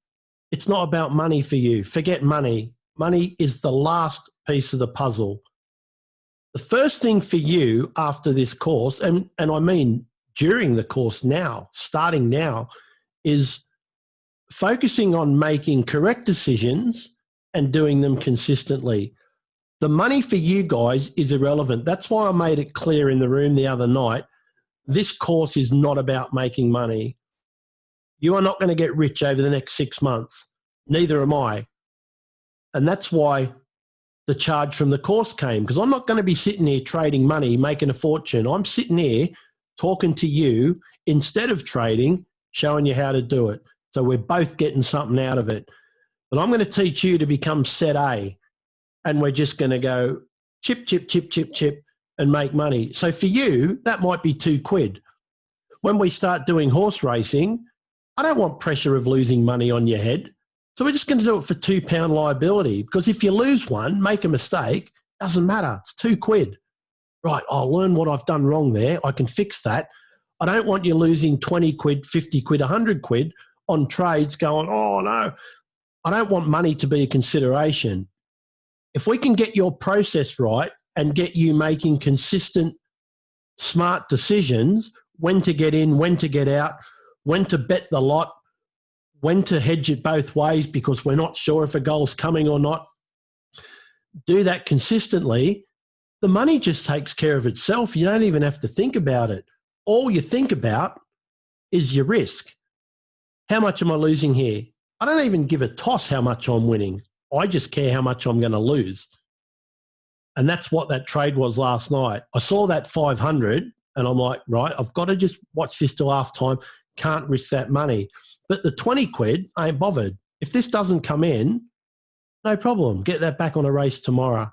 Speaker 1: it's not about money for you. Forget money. Money is the last piece of the puzzle. The first thing for you after this course, and I mean during the course now, starting now, is focusing on making correct decisions and doing them consistently. The money for you guys is irrelevant. That's why I made it clear in the room the other night. This course is not about making money. You are not going to get rich over the next 6 months. Neither am I. And that's why the charge from the course came, because I'm not going to be sitting here trading money, making a fortune. I'm sitting here talking to you instead of trading, showing you how to do it. So we're both getting something out of it. But I'm going to teach you to become set A, and we're just going to go chip, chip, chip, chip, chip and make money. So for you, that might be £2. When we start doing horse racing, I don't want pressure of losing money on your head. So we're just going to do it for £2 liability, because if you lose one, make a mistake, doesn't matter. It's £2. Right, I'll learn what I've done wrong there. I can fix that. I don't want you losing 20 quid, 50 quid, 100 quid on trades going, oh no. I don't want money to be a consideration. If we can get your process right and get you making consistent, smart decisions, when to get in, when to get out, when to bet the lot, when to hedge it both ways because we're not sure if a goal's coming or not, do that consistently, the money just takes care of itself. You don't even have to think about it. All you think about is your risk. How much am I losing here? I don't even give a toss how much I'm winning. I just care how much I'm going to lose. And that's what that trade was last night. I saw that 500 and I'm like, right, I've got to just watch this till half time. Can't risk that money. But the 20 quid, I ain't bothered. If this doesn't come in, no problem. Get that back on a race tomorrow.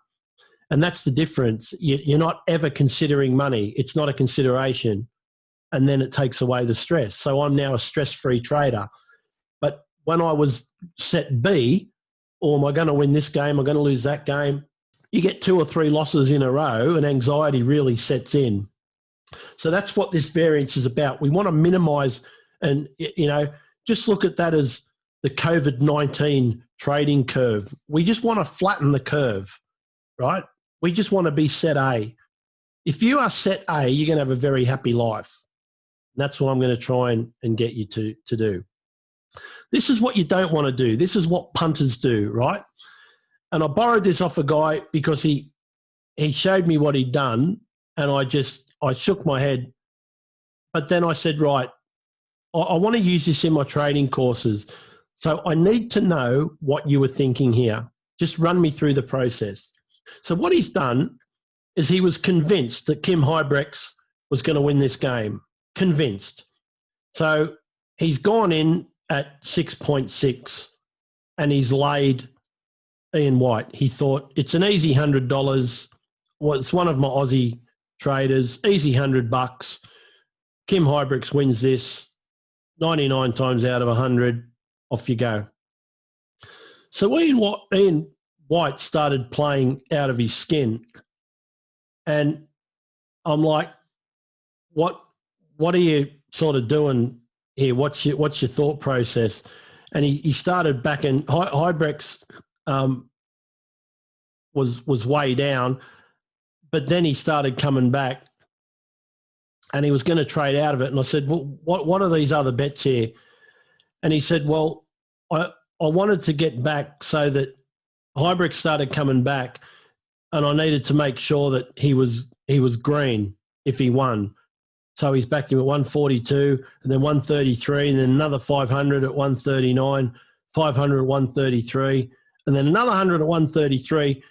Speaker 1: And that's the difference. You're not ever considering money. It's not a consideration. And then it takes away the stress. So I'm now a stress-free trader. But when I was set B, or am I going to win this game? Am I going to lose that game? You get 2 or 3 losses in a row and anxiety really sets in. So that's what this variance is about. We want to minimize and, just look at that as the COVID-19 trading curve. We just want to flatten the curve, right? We just want to be set A. If you are set A, you're going to have a very happy life. And that's what I'm going to try and get you to do. This is what you don't want to do. This is what punters do, right? And I borrowed this off a guy because he showed me what he'd done, and I shook my head. But then I said, right, I want to use this in my trading courses. So I need to know what you were thinking here. Just run me through the process. So what he's done is he was convinced that Kim Huybrechts was going to win this game. Convinced. So he's gone in at 6.6 and he's laid Ian White. He thought it's an easy $100. Well, it's one of my Aussie traders. Easy $100. Kim Huybrechts wins this 99 times out of 100. Off you go. So Ian White started playing out of his skin, and I'm like, what are you sort of doing here? What's your thought process? And he started backing. Huybrechts was way down, but then he started coming back, and he was going to trade out of it. And I said, well, what are these other bets here? And he said, well, I wanted to get back so that Huybrechts started coming back, and I needed to make sure that he was green if he won. So he's backed him at 142, and then 133, and then another 500 at 139, 500 at 133, and then another 100 at 133.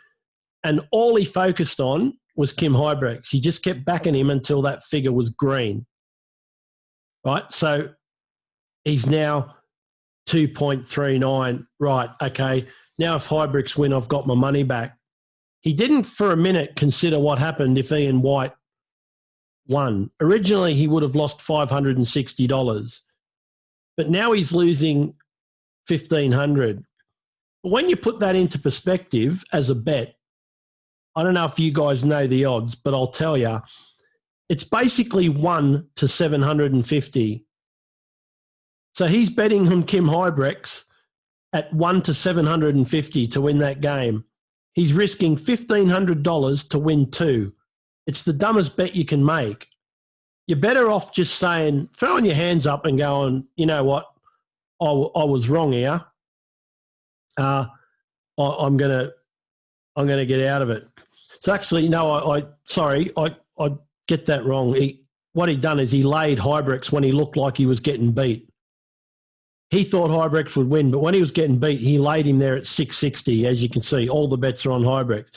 Speaker 1: And all he focused on was Kim Huybrechts. He just kept backing him until that figure was green. Right? So he's now 2.39. Right, okay. Now if Huybrechts win, I've got my money back. He didn't for a minute consider what happened if Ian White won. Originally, he would have lost $560. But now he's losing $1,500. When you put that into perspective as a bet, I don't know if you guys know the odds, but I'll tell you, it's basically 1 to 750. So he's betting on Kim Huybrechts at 1 to 750 to win that game. He's risking $1,500 to win 2. It's the dumbest bet you can make. You're better off just saying, throwing your hands up and going, you know what, I was wrong here. I'm gonna get out of it. So actually, no, I get that wrong. What he'd done is he laid Huybrechts when he looked like he was getting beat. He thought Huybrechts would win, but when he was getting beat, he laid him there at 660. As you can see, all the bets are on Huybrechts.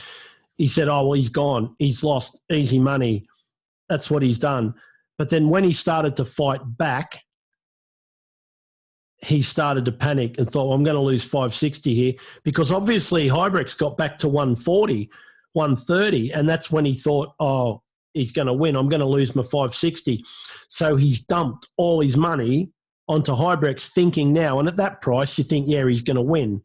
Speaker 1: He said, oh, well, he's gone. He's lost easy money. That's what he's done. But then when he started to fight back, he started to panic and thought, well, I'm going to lose 560 here, because obviously Huybrechts got back to 140, 130, and that's when he thought, oh, he's going to win. I'm going to lose my 560. So he's dumped all his money onto Huybrechts, thinking now, and at that price, you think, yeah, he's going to win.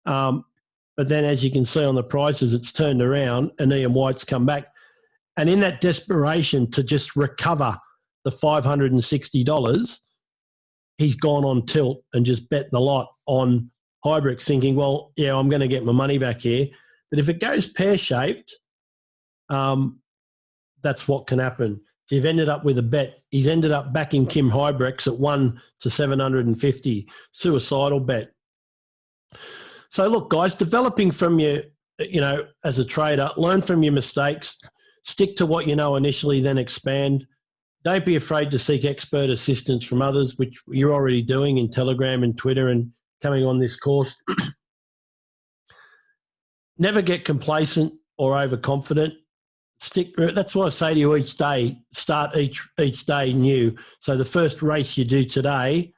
Speaker 1: But then, as you can see on the prices, it's turned around and Ian White's come back. And in that desperation to just recover the $560, he's gone on tilt and just bet the lot on Huybrechts, thinking, well, yeah, I'm going to get my money back here. But if it goes pear-shaped, that's what can happen. So you've ended up with a bet. He's ended up backing Kim Huybrechts at 1 to 750. Suicidal bet. So look, guys, developing from your, as a trader, learn from your mistakes, stick to what you know initially, then expand. Don't be afraid to seek expert assistance from others, which you're already doing in Telegram and Twitter and coming on this course. Never get complacent or overconfident. That's what I say to you each day. Start each day new. So the first race you do today,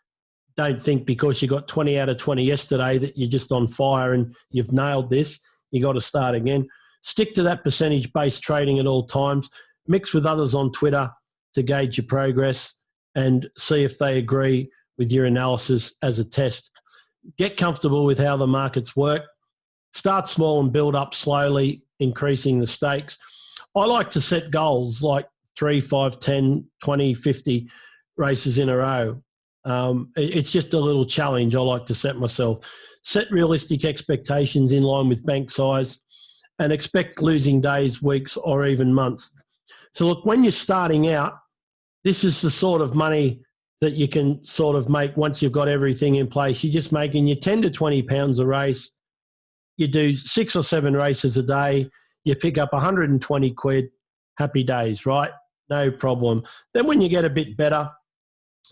Speaker 1: don't think because you got 20 out of 20 yesterday that you're just on fire and you've nailed this. You got to start again. Stick to that percentage-based trading at all times. Mix with others on Twitter to gauge your progress and see if they agree with your analysis as a test. Get comfortable with how the markets work. Start small and build up slowly, increasing the stakes. I like to set goals like 3, 5, 10, 20, 50 races in a row. It's just a little challenge I like to set myself. Set realistic expectations in line with bank size and expect losing days, weeks, or even months. So look, when you're starting out, this is the sort of money that you can sort of make once you've got everything in place. You're just making your 10 to 20 pounds a race. You do 6 or 7 races a day. You pick up 120 quid. Happy days, right? No problem. Then when you get a bit better,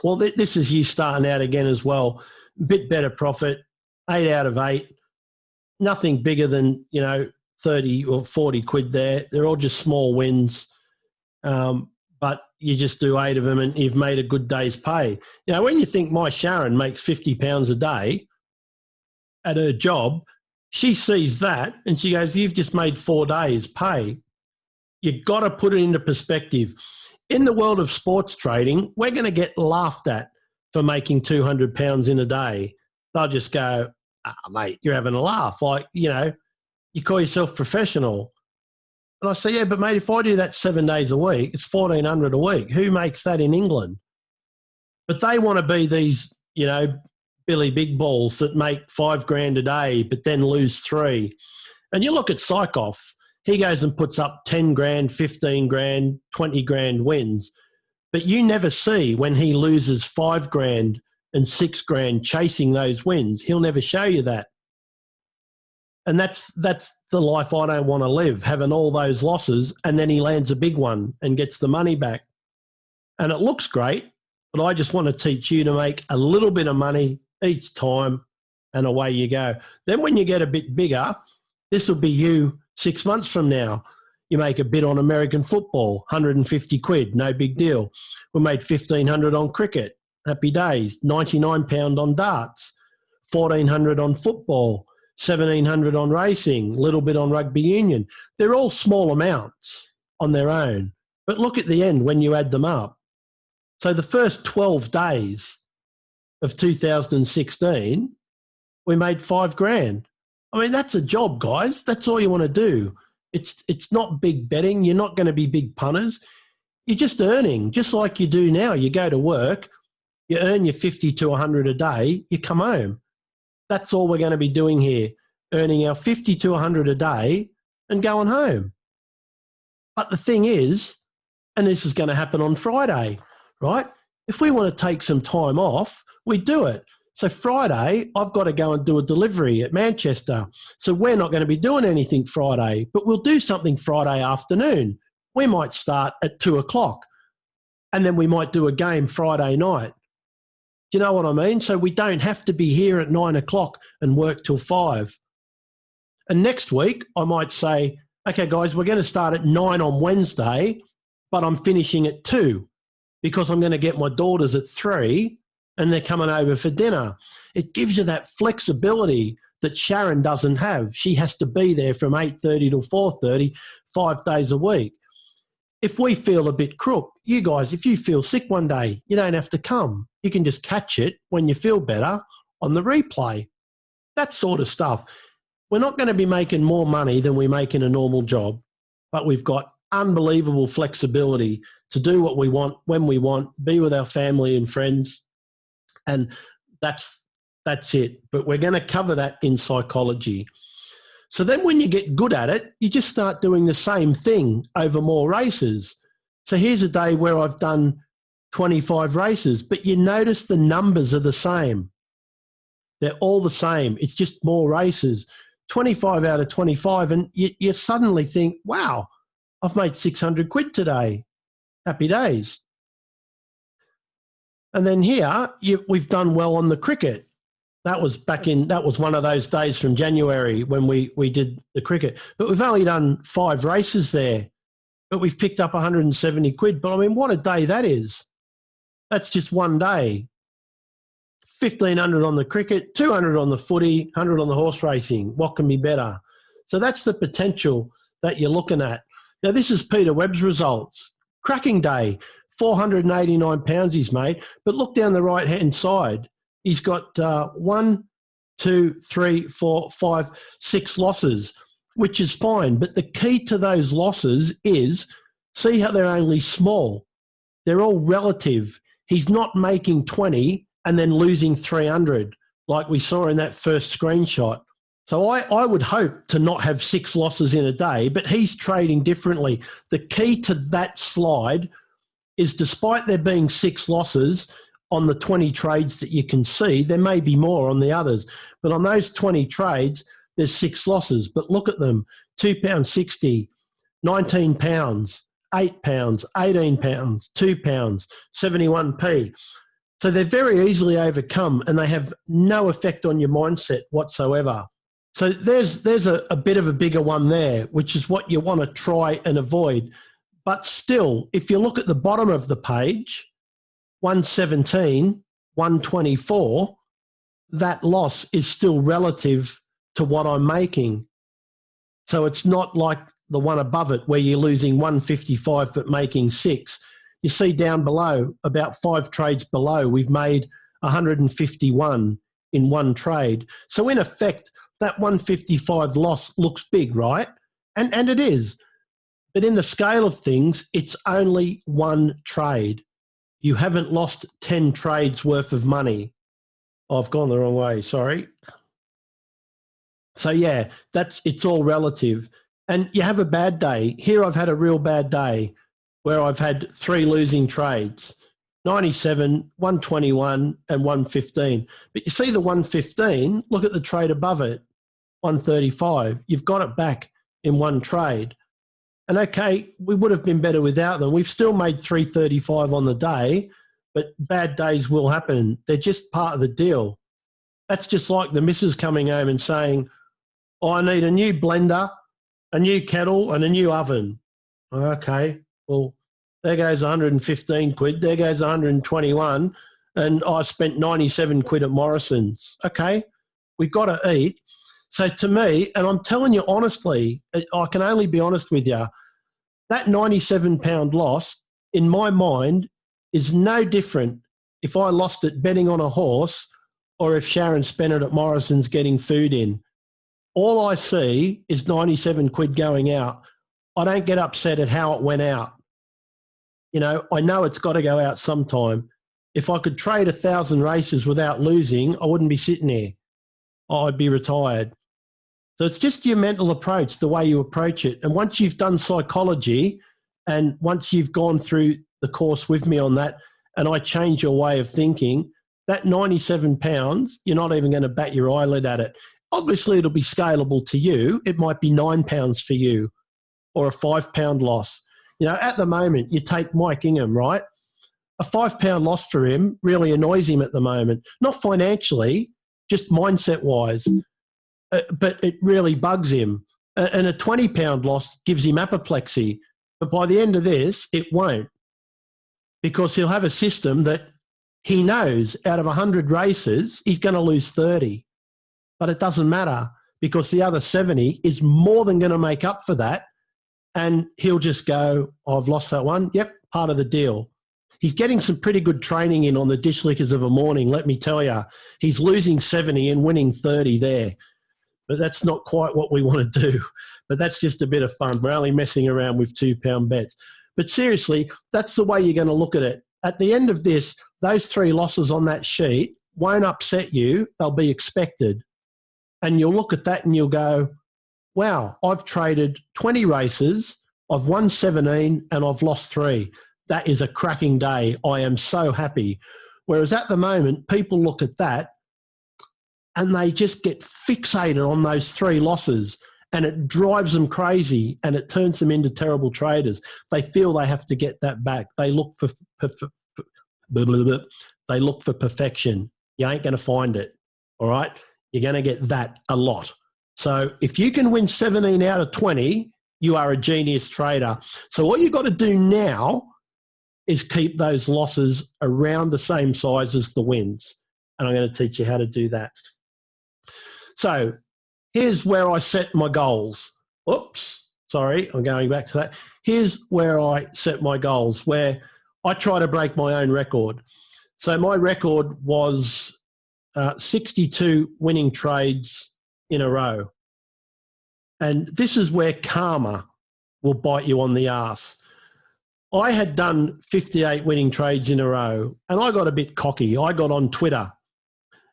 Speaker 1: well, this is you starting out again as well. A bit better profit, 8 out of 8. Nothing bigger than, 30 or 40 quid there. They're all just small wins. But you just do 8 of them and you've made a good day's pay. When you think my Sharon makes £50 a day at her job, she sees that and she goes, you've just made 4 days pay. You've got to put it into perspective. In the world of sports trading, we're going to get laughed at for making £200 in a day. They'll just go, mate, you're having a laugh. Like, you call yourself professional. And I say, yeah, but mate, if I do that 7 days a week, it's 1,400 a week. Who makes that in England? But they want to be these, Billy Big Balls that make $5,000 a day, but then lose 3. And you look at Psychoff, he goes and puts up 10 grand, 15 grand, 20 grand wins. But you never see when he loses 5 grand and 6 grand chasing those wins. He'll never show you that. And that's the life I don't want to live, having all those losses, and then he lands a big one and gets the money back. And it looks great, but I just want to teach you to make a little bit of money each time and away you go. Then when you get a bit bigger, this will be you 6 months from now. You make a bid on American football, 150 quid, no big deal. We made 1,500 on cricket, happy days. £99 on darts, 1,400 on football, 1,700 on racing, little bit on rugby union. They're all small amounts on their own. But look at the end when you add them up. So the first 12 days of 2016, we made 5 grand. I mean, that's a job, guys. That's all you want to do. It's not big betting. You're not going to be big punters. You're just earning, just like you do now. You go to work, you earn your 50 to 100 a day, you come home. That's all we're going to be doing here, earning our 50 to 100 a day and going home. But the thing is, and this is going to happen on Friday, right? If we want to take some time off, we do it. So Friday, I've got to go and do a delivery at Manchester. So we're not going to be doing anything Friday, but we'll do something Friday afternoon. We might start at 2:00 and then we might do a game Friday night. Do you know what I mean? So we don't have to be here at 9:00 and work till 5. And next week, I might say, okay, guys, we're going to start at 9 on Wednesday, but I'm finishing at 2 because I'm going to get my daughters at 3 and they're coming over for dinner. It gives you that flexibility that Sharon doesn't have. She has to be there from 8:30 till 4:30, 5 days a week. If we feel a bit crook, you guys, if you feel sick one day, you don't have to come. You can just catch it when you feel better on the replay. That sort of stuff. We're not going to be making more money than we make in a normal job, but we've got unbelievable flexibility to do what we want, when we want, be with our family and friends. And that's it. But we're going to cover that in psychology. So then when you get good at it, you just start doing the same thing over more races. So here's a day where I've done 25 races, but you notice the numbers are the same. They're all the same. It's just more races. 25 out of 25, and you suddenly think, wow, I've made 600 quid today. Happy days. And then here, we've done well on the cricket. That was one of those days from January when we did the cricket. But we've only done 5 races there, but we've picked up 170 quid. But I mean, what a day that is. That's just one day. 1,500 on the cricket, 200 on the footy, 100 on the horse racing. What can be better? So that's the potential that you're looking at. Now, this is Peter Webb's results. Cracking day, 489 pounds he's made. But look down the right-hand side. He's got 1, 2, 3, 4, 5, 6 losses, which is fine. But the key to those losses is, see how they're only small. They're all relative. He's not making 20 and then losing 300 like we saw in that first screenshot. So I would hope to not have 6 losses in a day, but he's trading differently. The key to that slide is, despite there being 6 losses on the 20 trades that you can see, there may be more on the others. But on those 20 trades, there's 6 losses. But look at them: £2.60, £19, £8, £18, £2, 71p. So they're very easily overcome, and they have no effect on your mindset whatsoever. So there's a bit of a bigger one there, which is what you want to try and avoid. But still, if you look at the bottom of the page, 117, 124, that loss is still relative to what I'm making. So it's not like the one above it where you're losing 155 but making 6. You see down below, about 5 trades below, we've made 151 in one trade. So in effect, that 155 loss looks big, right? And it is. But in the scale of things, it's only one trade. You haven't lost 10 trades worth of money. Oh, I've gone the wrong way, sorry. So yeah, it's all relative. And you have a bad day. Here I've had a real bad day where I've had 3 losing trades: 97, 121 and 115. But you see the 115, look at the trade above it, 135. You've got it back in one trade. And okay, we would have been better without them. We've still made 335 on the day, but bad days will happen. They're just part of the deal. That's just like the missus coming home and saying, oh, I need a new blender, a new kettle and a new oven. Okay, well, there goes 115 quid, there goes 121, and I spent 97 quid at Morrison's. Okay, we've got to eat. So to me, and I'm telling you honestly, I can only be honest with you, that £97 loss, in my mind, is no different if I lost it betting on a horse or if Sharon spent it at Morrison's getting food in. All I see is 97 quid going out. I don't get upset at how it went out. You know, I know it's got to go out sometime. If I could trade 1,000 races without losing, I wouldn't be sitting here. I'd be retired. So it's just your mental approach, the way you approach it. And once you've done psychology and once you've gone through the course with me on that, and I change your way of thinking, that £97, you're not even going to bat your eyelid at it. Obviously, it'll be scalable to you. It might be £9 for you or a £5 loss. You know, at the moment, you take Mike Ingham, right? A £5 loss for him really annoys him at the moment. Not financially, just mindset-wise. But it really bugs him. And a £20 loss gives him apoplexy. But by the end of this, it won't. Because he'll have a system that he knows out of 100 races, he's going to lose 30. But it doesn't matter because the other 70 is more than going to make up for that. And he'll just go, oh, I've lost that one. Yep, part of the deal. He's getting some pretty good training in on the dish lickers of a morning, let me tell you. He's losing 70 and winning 30 there. But that's not quite what we want to do. But that's just a bit of fun. We're only messing around with £2 bets. But seriously, that's the way you're going to look at it. At the end of this, those 3 losses on that sheet won't upset you. They'll be expected. And you'll look at that and you'll go, wow, I've traded 20 races, I've won 17 and I've lost 3. That is a cracking day. I am so happy. Whereas at the moment, people look at that and they just get fixated on those 3 losses and it drives them crazy and it turns them into terrible traders. They feel they have to get that back. They look for perfection. You ain't going to find it, all right? You're going to get that a lot. So if you can win 17 out of 20, you are a genius trader. So what you've got to do now is keep those losses around the same size as the wins. And I'm going to teach you how to do that. So here's where I set my goals. Oops, Sorry, I'm going back to that. Here's where I set my goals, where I try to break my own record. So my record was 62 winning trades in a row. And this is where karma will bite you on the arse. I had done 58 winning trades in a row, and I got a bit cocky. I got on Twitter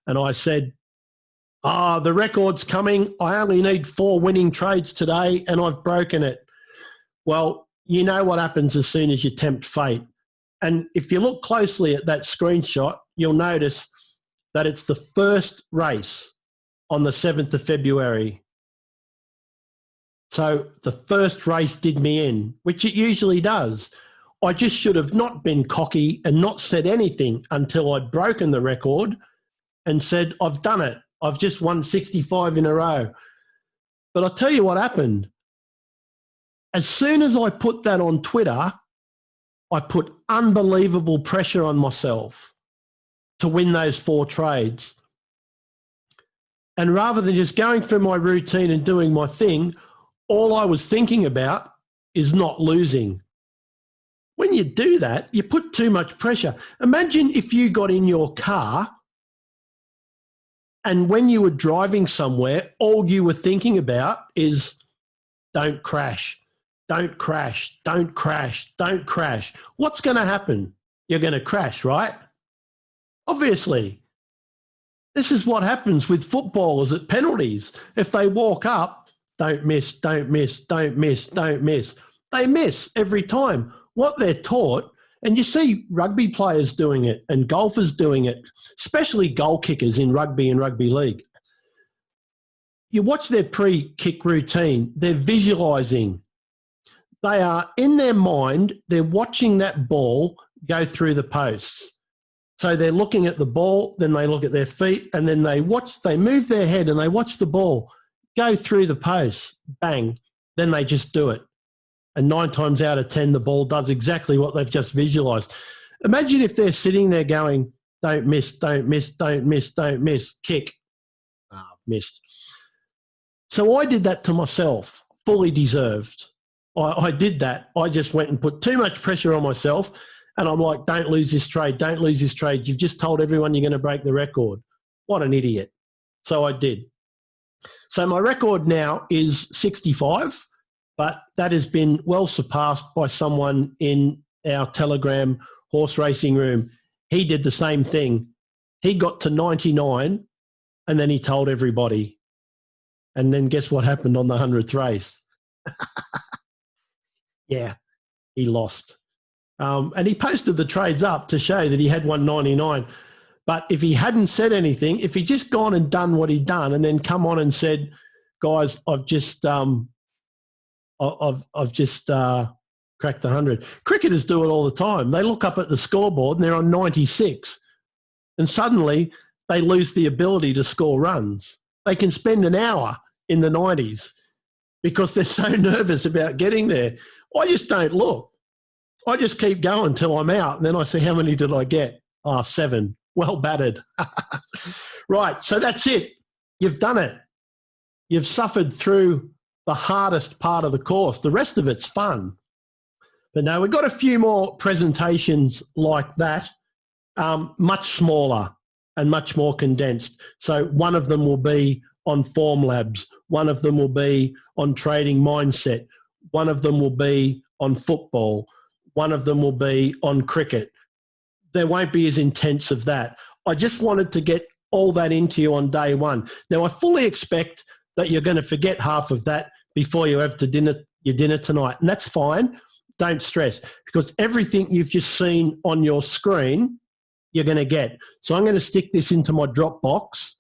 Speaker 1: and I said, the record's coming. I only need 4 winning trades today and I've broken it. Well, you know what happens as soon as you tempt fate. And if you look closely at that screenshot, you'll notice that it's the first race on the 7th of February. So the first race did me in, which it usually does. I just should have not been cocky and not said anything until I'd broken the record and said, I've done it. I've just won 65 in a row. But I'll tell you what happened. As soon as I put that on Twitter, I put unbelievable pressure on myself to win those 4 trades. And rather than just going through my routine and doing my thing, all I was thinking about is not losing. When you do that, you put too much pressure. Imagine if you got in your car and when you were driving somewhere, all you were thinking about is don't crash, don't crash, don't crash, don't crash. What's going to happen? You're going to crash, right? Obviously. This is what happens with footballers at penalties. If they walk up, don't miss, don't miss, don't miss, don't miss. They miss every time. What they're taught, and you see rugby players doing it and golfers doing it, especially goal kickers in rugby and rugby league. You watch their pre-kick routine, they're visualising. They are in their mind, they're watching that ball go through the posts. So they're looking at the ball, then they look at their feet, and then they move their head and they watch the ball go through the posts, bang, then they just do it. And 9 times out of 10, the ball does exactly what they've just visualised. Imagine if they're sitting there going, don't miss, don't miss, don't miss, don't miss, kick. I've missed. So I did that to myself, fully deserved. I did that. I just went and put too much pressure on myself. And I'm like, don't lose this trade. Don't lose this trade. You've just told everyone you're going to break the record. What an idiot. So I did. So my record now is 65, but that has been well surpassed by someone in our Telegram horse racing room. He did the same thing. He got to 99 and then he told everybody. And then guess what happened on the 100th race? Yeah, he lost. And he posted the trades up to show that he had won 99. But if he hadn't said anything, if he'd just gone and done what he'd done and then come on and said, guys, I've just cracked the 100. Cricketers do it all the time. They look up at the scoreboard and they're on 96. And suddenly they lose the ability to score runs. They can spend an hour in the 90s because they're so nervous about getting there. I just don't look. I just keep going till I'm out. And then I say, how many did I get? 7. Well battered. Right. So that's it. You've done it. You've suffered through the hardest part of the course. The rest of it's fun. But no, we've got a few more presentations like that, much smaller and much more condensed. So one of them will be on Form Labs. One of them will be on trading mindset. One of them will be on football. One of them will be on cricket. There won't be as intense of that. I just wanted to get all that into you on day one. Now, I fully expect that you're going to forget half of that before you have your dinner tonight. And that's fine. Don't stress, because everything you've just seen on your screen, you're going to get. So I'm going to stick this into my Dropbox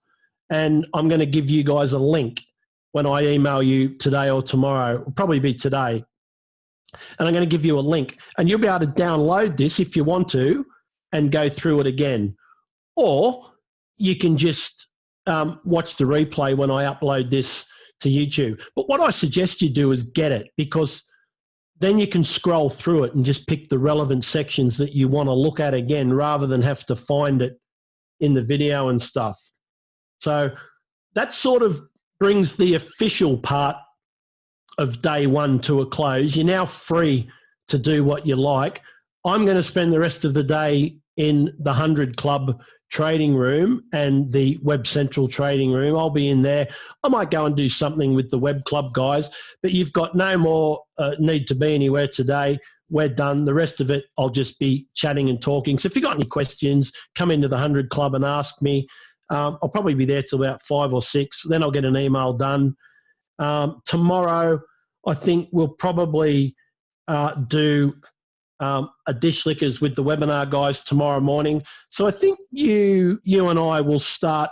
Speaker 1: and I'm going to give you guys a link when I email you today or tomorrow. It'll probably be today. And I'm going to give you a link and you'll be able to download this if you want to and go through it again. Or you can just watch the replay when I upload this to YouTube. But what I suggest you do is get it, because then you can scroll through it and just pick the relevant sections that you want to look at again rather than have to find it in the video and stuff. So that sort of brings the official part of day one to a close. You're now free to do what you like. I'm going to spend the rest of the day in the 100 Club trading room and the Web Central trading room. I'll be in there. I might go and do something with the Web Club guys, but you've got no more need to be anywhere today. We're done. The rest of it, I'll just be chatting and talking. So if you've got any questions, come into the 100 Club and ask me. I'll probably be there till about 5 or 6. Then I'll get an email done. Tomorrow, I think we'll probably do a Dish Lickers with the webinar guys tomorrow morning. So I think you and I will start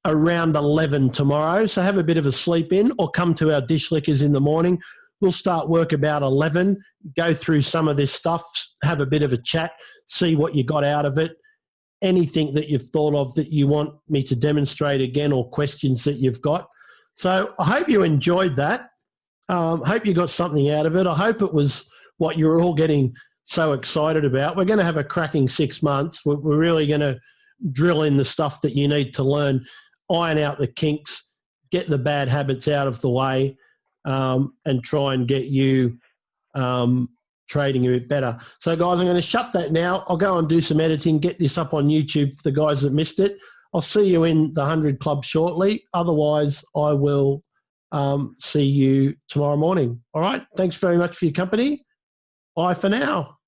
Speaker 1: around 11 tomorrow. So have a bit of a sleep in or come to our Dish Lickers in the morning. We'll start work about 11, go through some of this stuff, have a bit of a chat, see what you got out of it. Anything that you've thought of that you want me to demonstrate again or questions that you've got. So I hope you enjoyed that. Hope you got something out of it. I hope it was what you were all getting so excited about. We're going to have a cracking 6 months. We're really going to drill in the stuff that you need to learn, iron out the kinks, get the bad habits out of the way, and try and get you trading a bit better. So, guys, I'm going to shut that now. I'll go and do some editing, get this up on YouTube for the guys that missed it. I'll see you in the 100 Club shortly. Otherwise, I will see you tomorrow morning. All right? Thanks very much for your company. Bye for now.